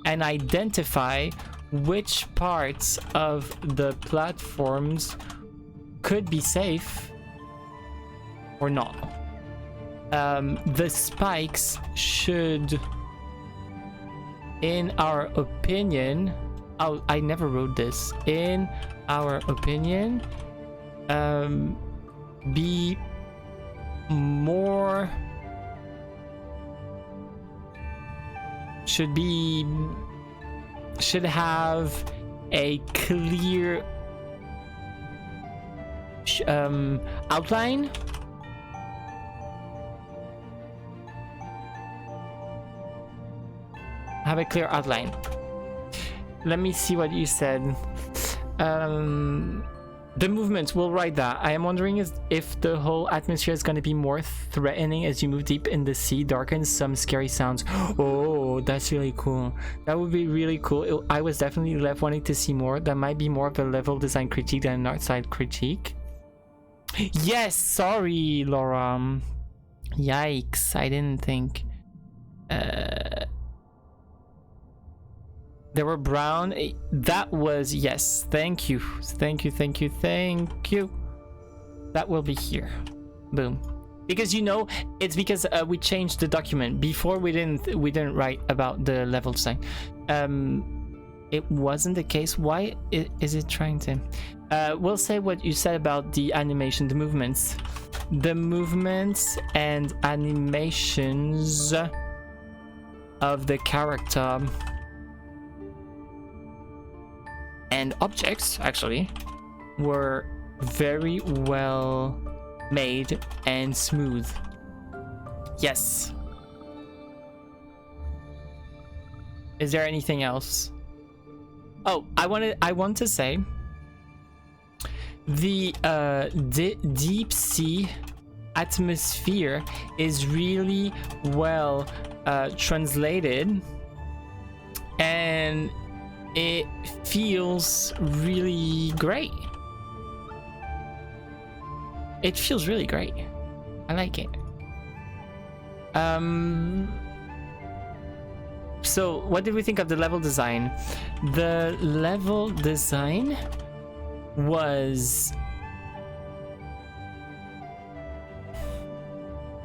and identify which parts of the platforms could be safe or not. The spikes should, in our opinion, oh, I never wrote this, in our opinion, be more, should have a clear outline. Have a clear outline. Let me see what you said. The movement, we'll write that. I am wondering if the whole atmosphere is going to be more threatening as you move deep in the sea, darkens some scary sounds. Oh, that's really cool. That would be really cool. I was definitely left wanting to see more. That might be more of a level design critique than an art side critique. Yes, sorry, Laura. Yikes, I didn't think. There were brown. That was, yes. Thank you. Thank you. Thank you. Thank you. That will be here. Boom. Because you know, it's because we changed the document. Before we didn't write about the level design. it wasn't the case. Why is it trying to? We'll say what you said about the animation, the movements. The movements and animations of the character and objects actually were very well made and smooth. Yes. Is there anything else? Oh, I want to say the deep sea atmosphere is really well translated, and it feels really great. It feels really great. I like it. So what did we think of the level design? The level design was,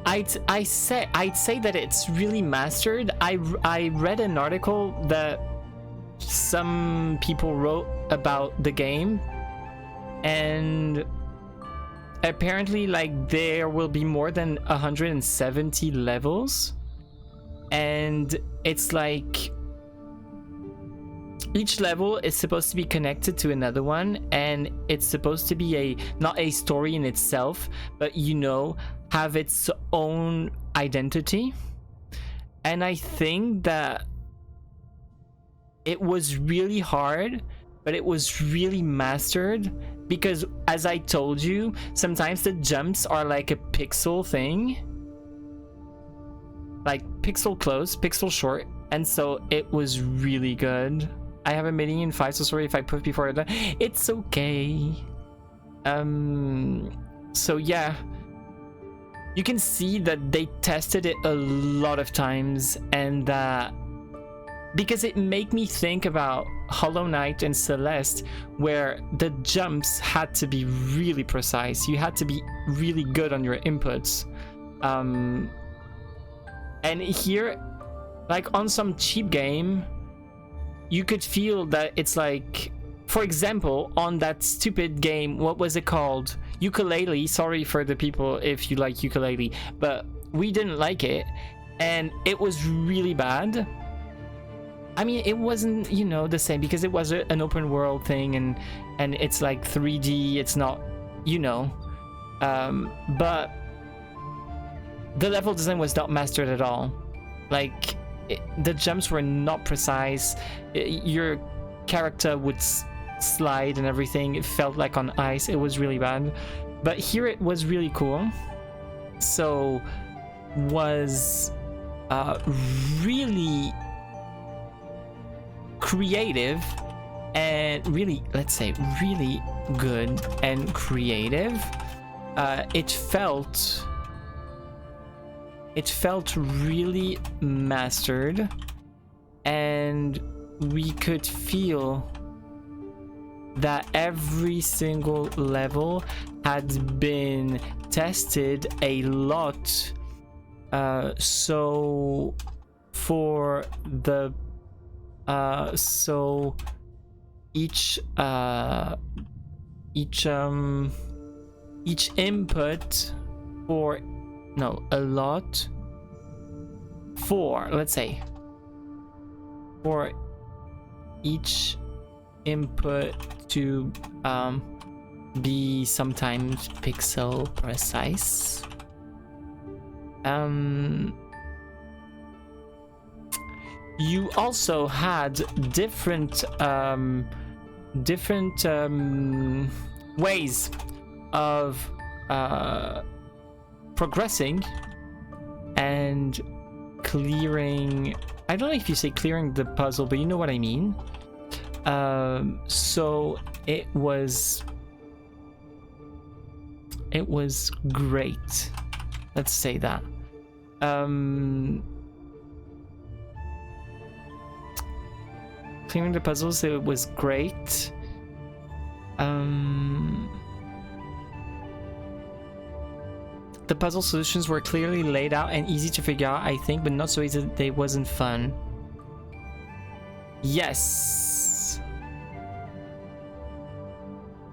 I'd say that it's really mastered. I read an article that some people wrote about the game, and apparently like there will be more than 170 levels, and it's like each level is supposed to be connected to another one, and it's supposed to be not a story in itself, but you know, have its own identity. And I think that it was really hard, but it was really mastered, because as I told you, sometimes the jumps are like a pixel thing, like pixel close, pixel short, and so it was really good. I have a meeting in 5, so sorry if I put before it. It's okay. So yeah, you can see that they tested it a lot of times, and because it made me think about Hollow Knight and Celeste, where the jumps had to be really precise. You had to be really good on your inputs. And here, like on some cheap game, you could feel that it's like, for example, on that stupid game, what was it called? Ukulele. Sorry for the people if you like ukulele, but we didn't like it, and it was really bad. I mean, it wasn't, you know, the same because it was an open world thing, and it's like 3D. It's not, you know, but the level design was not mastered at all. Like the jumps were not precise. Your character would slide and everything. It felt like on ice. It was really bad. But here it was really cool. So was really creative and really, let's say, really good and creative. It felt really mastered, and we could feel that every single level had been tested a lot. So for the so each input for a lot for, let's say, for each input to be sometimes pixel precise. You also had different ways of progressing and clearing. I don't know if you say clearing the puzzle, but you know what I mean. So it was great, let's say that. Clearing the puzzles, it was great. The puzzle solutions were clearly laid out and easy to figure out, I think, but not so easy that they wasn't fun. Yes.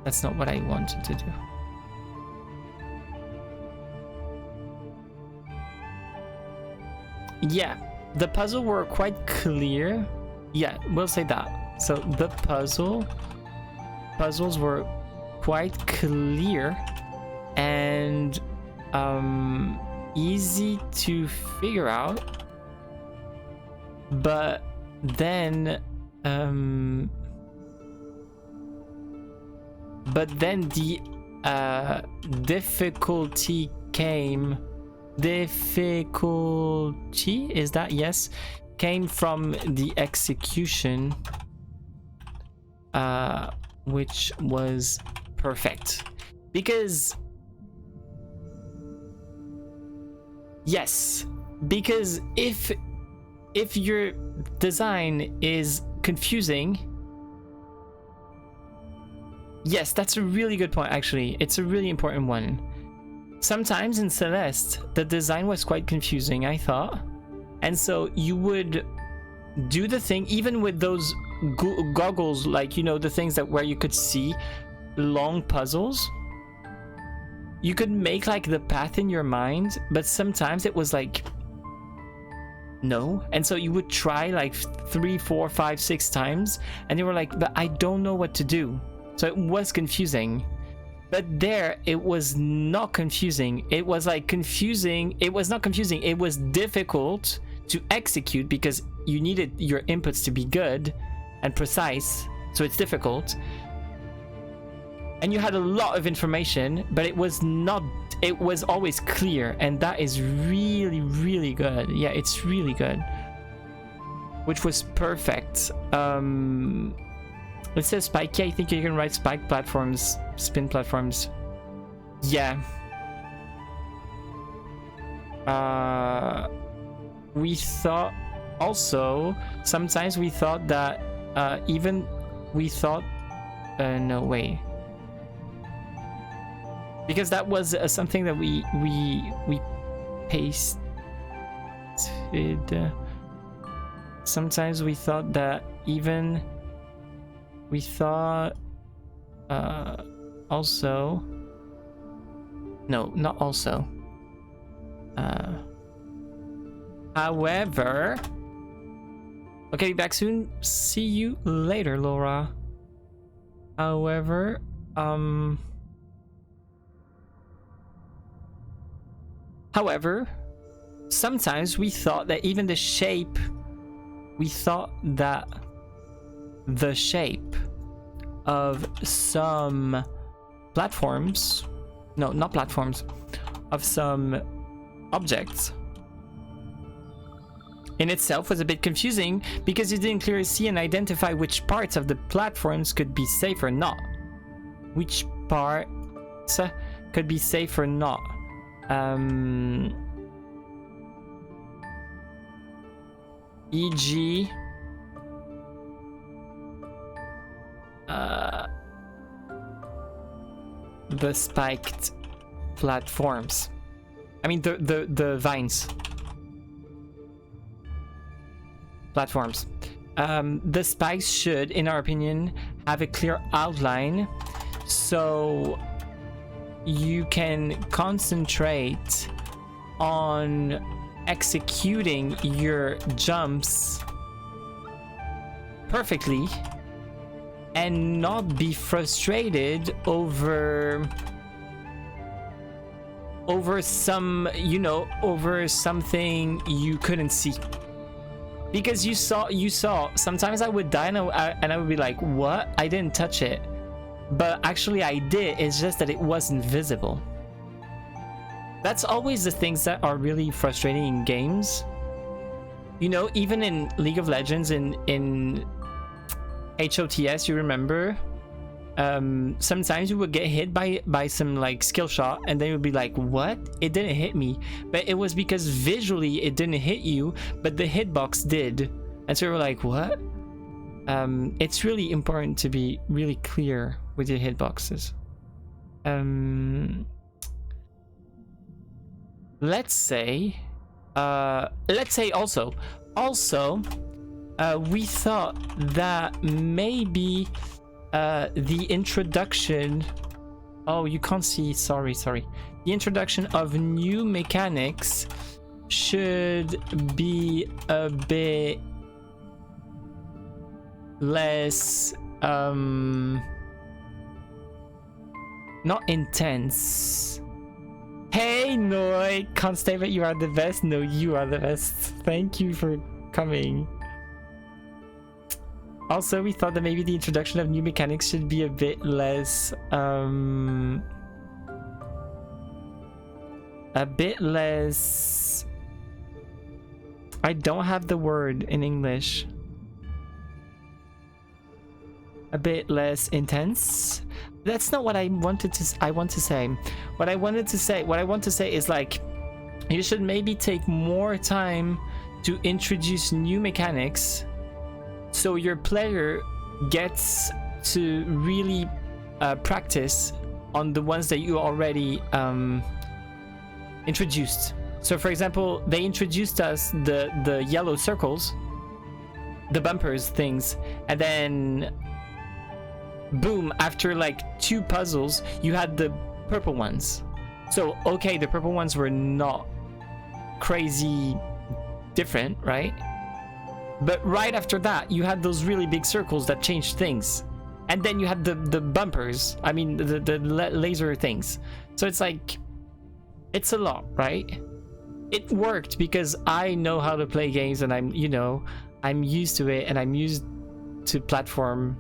That's not what I wanted to do. Yeah, the puzzle were quite clear. Yeah, we'll say that. So the puzzles were quite clear and easy to figure out. But then the difficulty came. Difficulty, is that? Yes, came from the execution, which was perfect. Because yes, because if your design is confusing, yes, that's a really good point. Actually, it's a really important one. Sometimes in Celeste, the design was quite confusing, I thought. And so you would do the thing, even with those goggles, like, you know, the things that where you could see long puzzles. You could make like the path in your mind, but sometimes it was like, no. And so you would try like 3, 4, 5, 6 times, and you were like, but I don't know what to do. So it was confusing. But there, it was not confusing. It was like confusing. It was not confusing. It was difficult to execute because you needed your inputs to be good and precise. So it's difficult. And you had a lot of information, but it was not, it was always clear. And that is really, really good. Yeah, it's really good. Which was perfect. It says spiky. I think you can write spike platforms, spin platforms. Yeah. We thought also, sometimes we thought that no way. Because that was something that we pasted. Sometimes we thought that we thought also, no, not also. However, okay, back soon. See you later, Laura. However, sometimes we thought that even the shape, the shape of some platforms, no, not platforms, of some objects in itself was a bit confusing because you didn't clearly see and identify which parts of the platforms could be safe or not. Which parts could be safe or not. E.g. The spiked platforms. I mean the vines. Platforms. The spikes should, in our opinion, have a clear outline so you can concentrate on executing your jumps perfectly and not be frustrated over some, you know, over something you couldn't see. Because you saw sometimes I would die and I would be like, what? I didn't touch it. But actually I did, it's just that it wasn't visible. That's always the things that are really frustrating in games. You know, even in League of Legends, in HOTS, you remember? Sometimes you would get hit by some like skill shot and then you would be like, what? It didn't hit me. But it was because visually it didn't hit you, but the hitbox did. And so you were like, what? It's really important to be really clear with your hitboxes. Let's say also we thought that maybe the introduction. Oh, you can't see. Sorry. The introduction of new mechanics should be a bit less not intense. Hey Noi, can't say that you are the best. No, you are the best. Thank you for coming. Also, we thought that maybe the introduction of new mechanics should be a bit less I don't have the word in English. A bit less intense. That's not what I wanted to say. What I want to say is like, you should maybe take more time to introduce new mechanics so your player gets to really practice on the ones that you already introduced. So for example, they introduced us the yellow circles, the bumpers things, and then boom, after like 2 puzzles you had the purple ones. So okay, the purple ones were not crazy different, right? But right after that you had those really big circles that changed things, and then you had the bumpers, I mean the laser things. So it's like, it's a lot, right? It worked because I know how to play games, and I'm used to it, and I'm used to platforming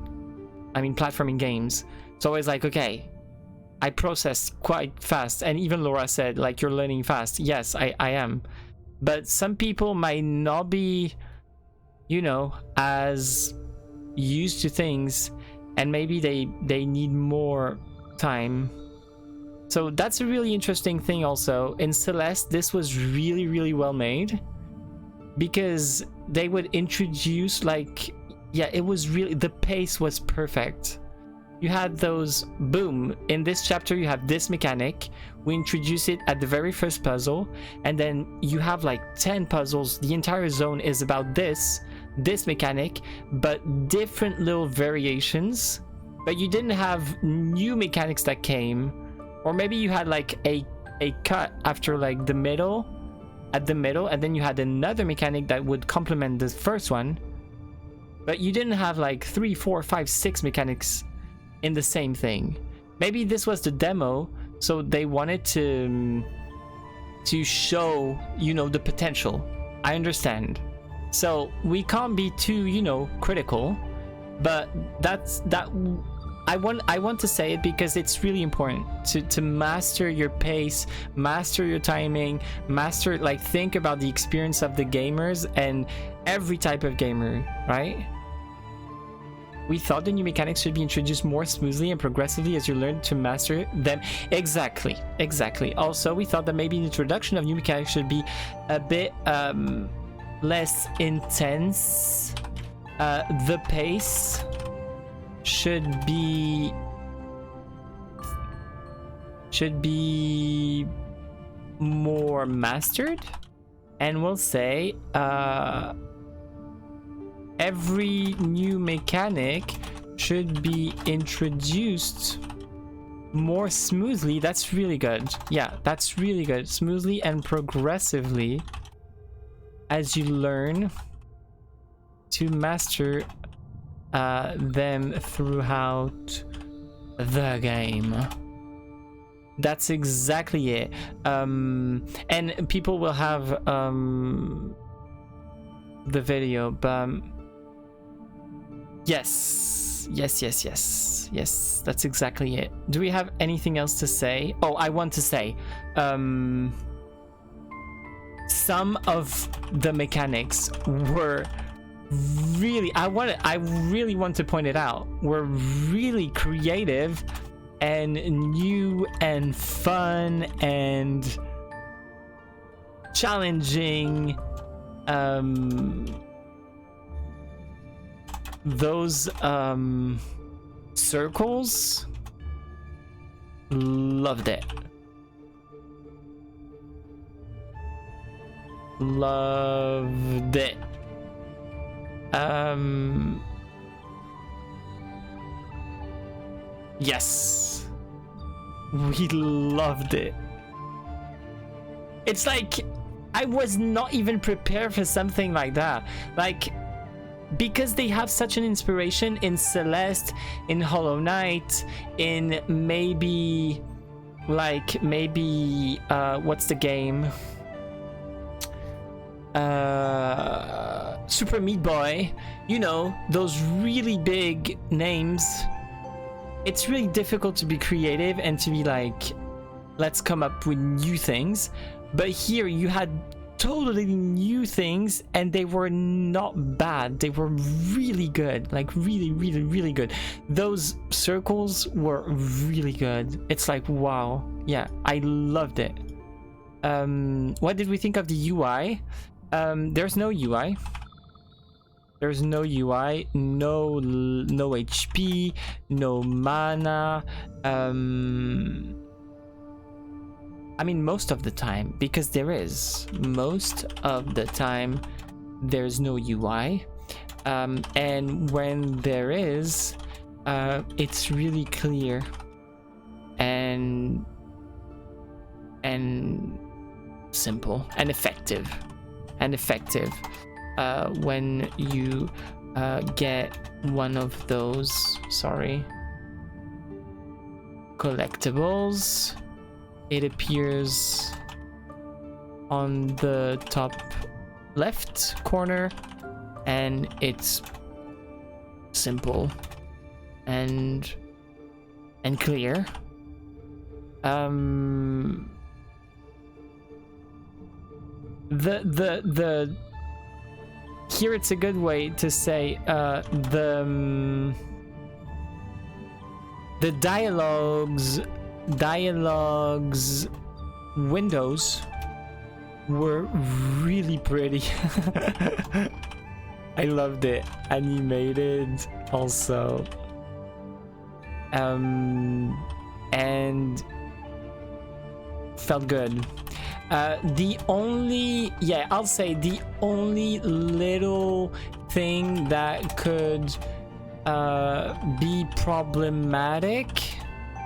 games. So it's like, okay, I process quite fast. And even Laura said, like, you're learning fast. Yes, I am. But some people might not be, as used to things, and maybe they need more time. So that's a really interesting thing also. In Celeste, this was really, really well made, because they would introduce, like, yeah, it was really, the pace was perfect. You had those, boom, in this chapter you have this mechanic, we introduce it at the very first puzzle, and then you have like 10 puzzles. The entire zone is about this mechanic, but different little variations. But you didn't have new mechanics that came, or maybe you had like a cut after like the middle, at the middle, and then you had another mechanic that would complement the first one. But you didn't have like 3, 4, 5, 6 mechanics in the same thing. Maybe this was the demo, so they wanted to show, the potential. I understand. So we can't be too, critical, but I want to say it because it's really important to master your pace, master your timing, think about the experience of the gamers and every type of gamer, right? We thought the new mechanics should be introduced more smoothly and progressively as you learn to master them. Exactly. Also, we thought that maybe the introduction of new mechanics should be a bit less intense. The pace should be more mastered, and we'll say every new mechanic should be introduced more smoothly. That's really good. Yeah, that's really good. Smoothly and progressively as you learn to master them throughout the game. That's exactly it. And people will have the video, but yes, that's exactly it. Do we have anything else to say? Oh, I want to say some of the mechanics were really, I really want to point it out, were really creative and new and fun and challenging. Those circles, loved it. Yes. We loved it. It's like I was not even prepared for something like that. Like, because they have such an inspiration in Celeste, in Hollow Knight, in maybe what's the game? Super Meat Boy, you know, those really big names. It's really difficult to be creative and to be like, let's come up with new things. But here you had totally new things and they were not bad. They were really good, like really, really, really good. Those circles were really good. It's like, wow. Yeah, I loved it. What did we think of the UI? There's no UI. There's no UI, no HP, no mana. I mean, most of the time, because there is. Most of the time, there's no UI. And when there is, it's really clear and simple and effective. When you get one of those, collectibles, it appears on the top left corner and it's simple and clear. The here it's a good way to say the dialogues windows were really pretty. I loved it. Animated also. And felt good. I'll say the only little thing that could be problematic,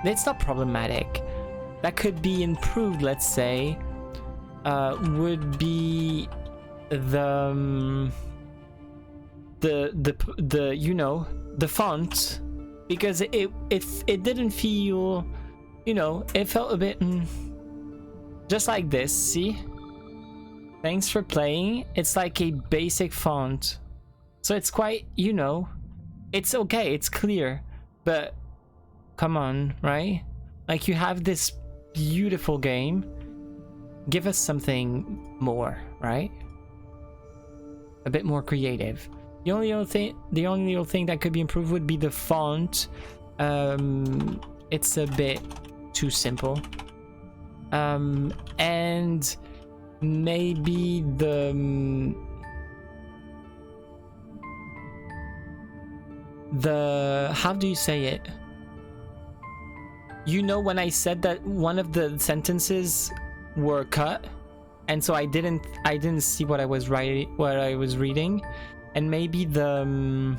it's not problematic, that could be improved, let's say, would be the you know, the font, because it didn't feel, you know, it felt a bit just like this. See, thanks for playing. It's like a basic font, so it's quite, you know, it's okay, it's clear, but come on, right? Like, you have this beautiful game, give us something more, right? A bit more creative. The only little thing that could be improved would be the font. It's a bit too simple. And maybe the how do you say it? You know, when I said that one of the sentences were cut, and so I didn't see what I was reading, and maybe the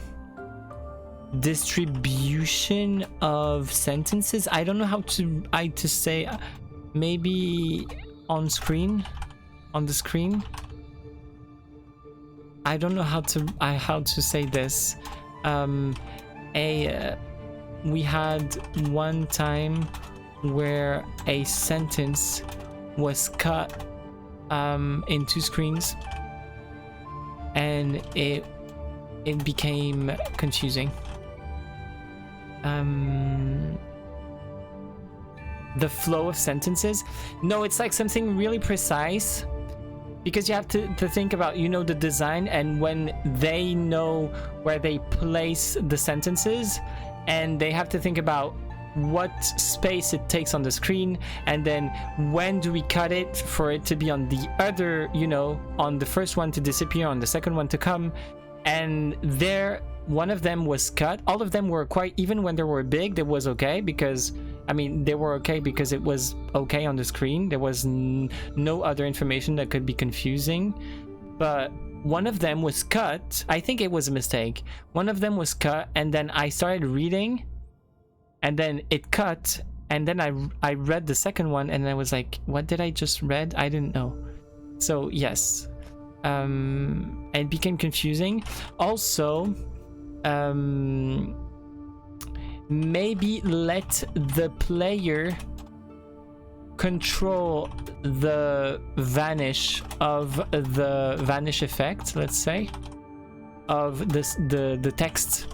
distribution of sentences, I don't know how to say, maybe on the screen, I don't know how to say this. We had one time where a sentence was cut in two screens, and it became confusing. The flow of sentences, no, it's like something really precise, because you have to think about, you know, the design, and when they know where they place the sentences, and they have to think about what space it takes on the screen, and then when do we cut it for it to be on the other, you know, on the first one to disappear, on the second one to come. And there, one of them was cut. All of them were quite, even when they were big, that was okay, because I mean, they were okay because it was okay on the screen. There was no other information that could be confusing. But one of them was cut. I think it was a mistake. One of them was cut, and then I started reading, and then it cut, and then I read the second one, and I was like, what did I just read? I didn't know. So yes, it became confusing. Also, maybe let the player control the vanish of the vanish effect, let's say, of this the text.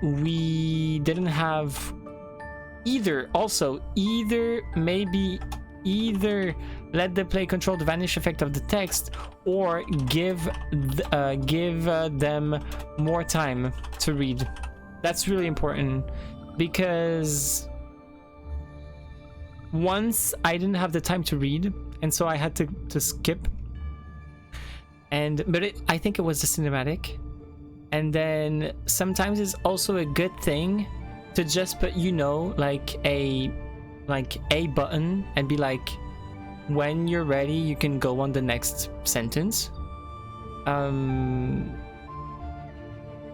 We didn't have either. Also, maybe either let the player control the vanish effect of the text, or give them more time to read. That's really important, because once I didn't have the time to read, and so I had to skip. But I think it was the cinematic. And then sometimes it's also a good thing to just put, you know, like a button and be like, when you're ready, you can go on the next sentence.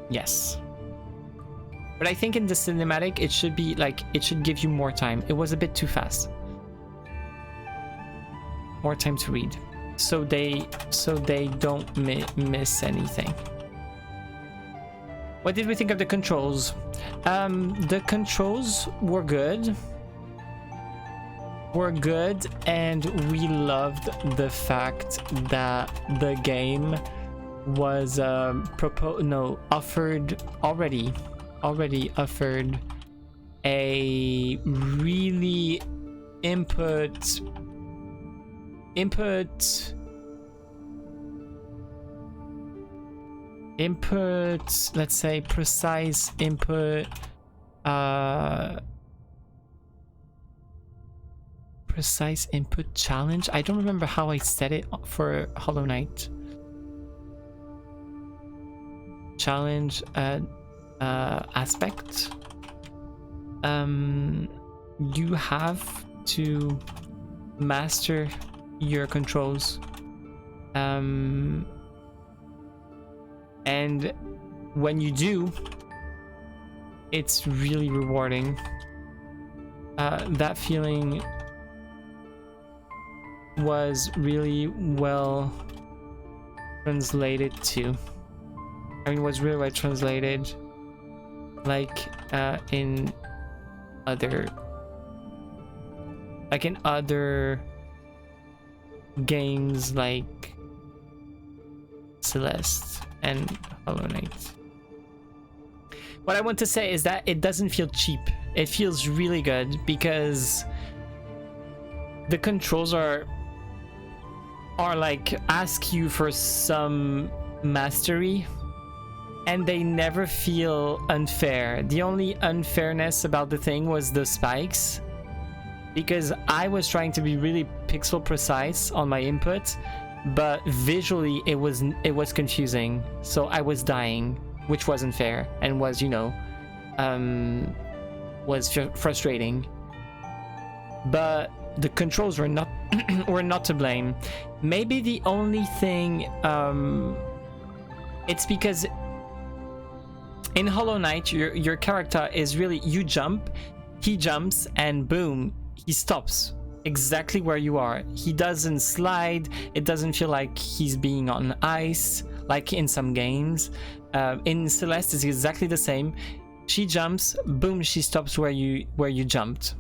Yes. But I think in the cinematic, it should be like, it should give you more time. It was a bit too fast. More time to read, so they don't miss anything. What did we think of the controls? The controls were good. And we loved the fact that the game was already offered a really input, let's say precise input, precise input challenge. I don't remember how I said it for Hollow Knight. Challenge aspect. You have to master your controls, and when you do, it's really rewarding. That feeling was really well translated too. I mean, was really well translated, like in other games like Celeste and Hollow Knight. What I want to say is that it doesn't feel cheap. It feels really good, because the controls are like ask you for some mastery, and they never feel unfair. The only unfairness about the thing was the spikes, because I was trying to be really pixel precise on my input, but visually it was confusing, so I was dying, which wasn't fair and was, you know, was frustrating. But the controls were not were not to blame. Maybe the only thing, it's because in Hollow Knight your character is really, you jump, he jumps, and boom, he stops exactly where you are. He doesn't slide. It doesn't feel like he's being on ice like in some games. In Celeste it's exactly the same. She jumps, boom, she stops where you jumped.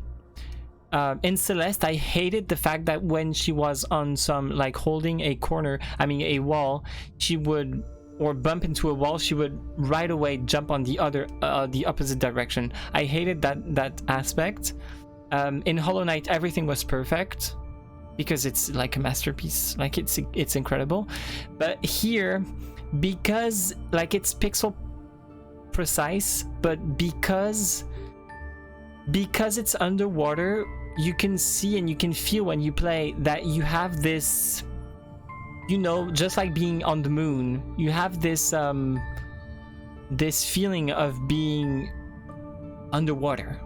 In Celeste, I hated the fact that when she was on some, like, holding a corner, I mean a wall, she would, or bump into a wall, she would right away jump on the opposite direction. I hated that aspect. In Hollow Knight, everything was perfect, because it's like a masterpiece, like it's incredible. But here, because like it's pixel precise, but because it's underwater, you can see and you can feel when you play that you have this, you know, just like being on the moon, you have this this feeling of being underwater.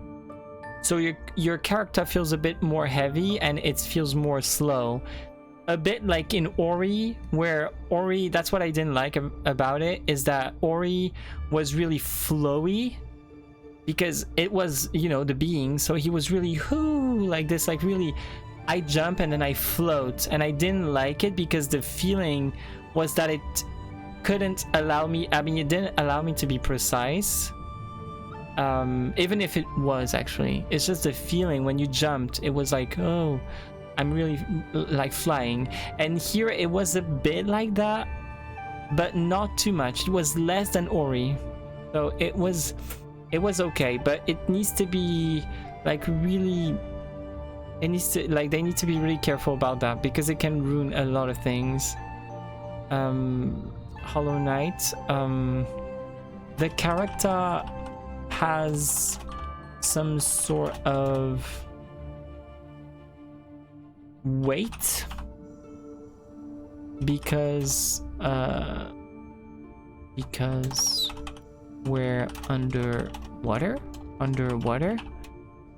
So your character feels a bit more heavy and it feels more slow. A bit like in Ori, where Ori, that's what I didn't like about it, is that Ori was really flowy, because it was, you know, the being, so he was really like this, like really, I jump and then I float, and I didn't like it because the feeling was that it couldn't allow me, I mean, it didn't allow me to be precise, even if it was actually, it's just the feeling when you jumped, it was like, oh, I'm really like flying. And here it was a bit like that, but not too much. It was less than Ori, so it was okay, but it needs to be like really, it needs to, like, they need to be really careful about that because it can ruin a lot of things. Hollow Knight, the character has some sort of weight because we're underwater,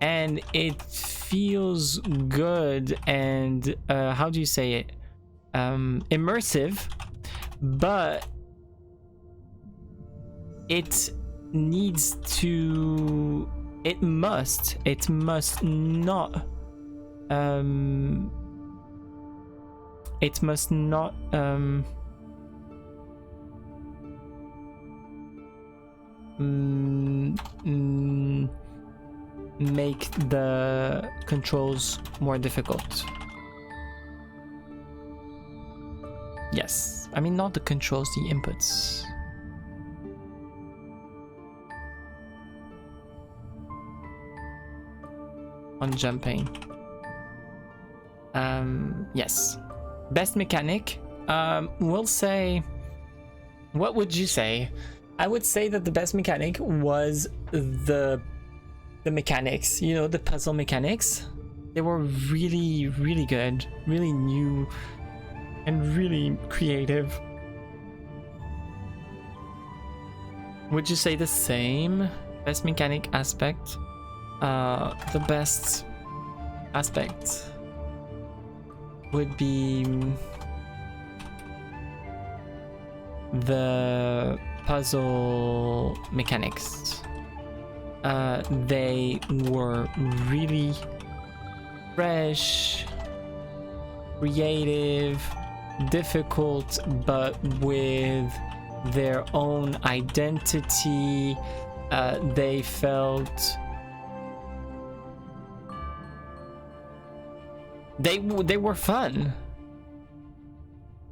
and it feels good and how do you say it, immersive, but it needs to, it must not make the controls more difficult. Yes, I mean not the controls, the inputs. On jumping. Yes. Best mechanic. We'll say, what would you say? I would say that the best mechanic was the mechanics, you know, the puzzle mechanics. They were really, really good, really new, and really creative. Would you say the same? Best mechanic aspect? The best aspect would be the puzzle mechanics. They were really fresh, creative, difficult, but with their own identity. They felt they were fun,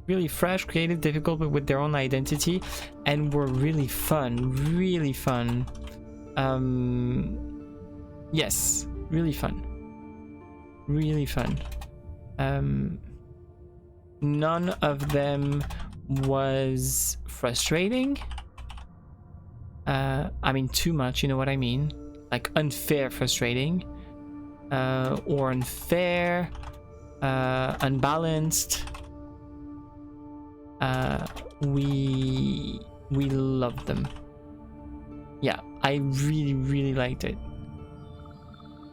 really fresh, creative, difficult, but with their own identity, and were really fun, yes, really fun. None of them was frustrating. I mean too much, you know what I mean, like unfair frustrating, or unfair, unbalanced. We loved them. Yeah, I really liked it.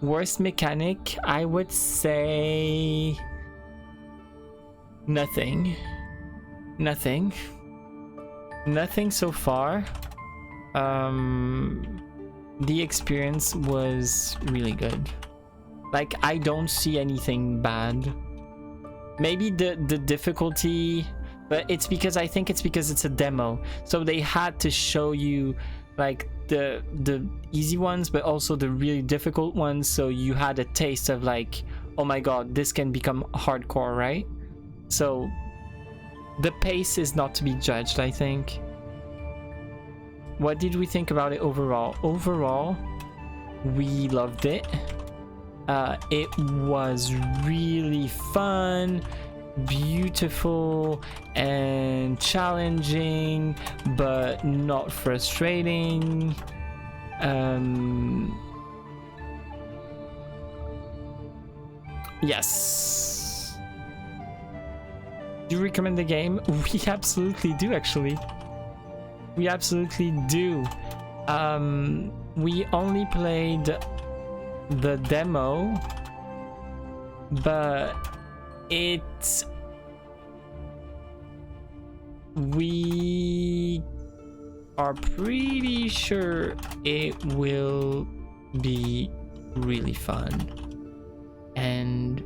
Worst mechanic, I would say nothing so far. The experience was really good. Like, I don't see anything bad. Maybe the difficulty, but it's because I think it's because it's a demo, so they had to show you like the easy ones but also the really difficult ones, so you had a taste of like, oh my god, this can become hardcore, right? So the pace is not to be judged, I think. What did we think about it overall? Overall, we loved it. It was really fun, beautiful, and challenging, but not frustrating. Yes. Do you recommend the game? We absolutely do, actually. We absolutely do. We only played the demo, but we are pretty sure it will be really fun and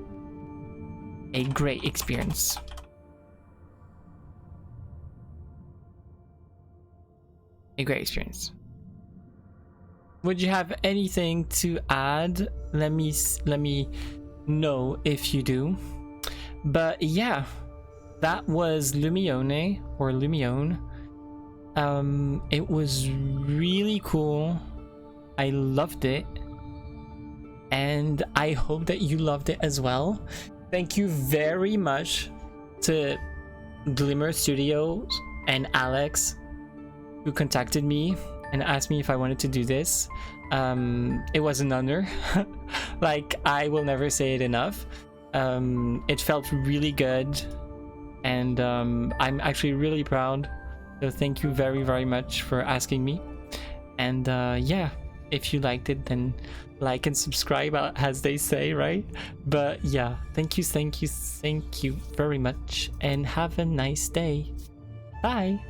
a great experience. A great experience. Would you have anything to add? Let me know if you do. But yeah, that was Lumione or Lumione. It was really cool. I loved it, and I hope that you loved it as well. Thank you very much to Glimmer Studio and Alex, who contacted me and asked me if I wanted to do this. It was an honor. Like, I will never say it enough. It felt really good, and I'm actually really proud. So thank you very, very much for asking me. And yeah, if you liked it, then like and subscribe, as they say, right? But yeah, thank you very much, and have a nice day. Bye.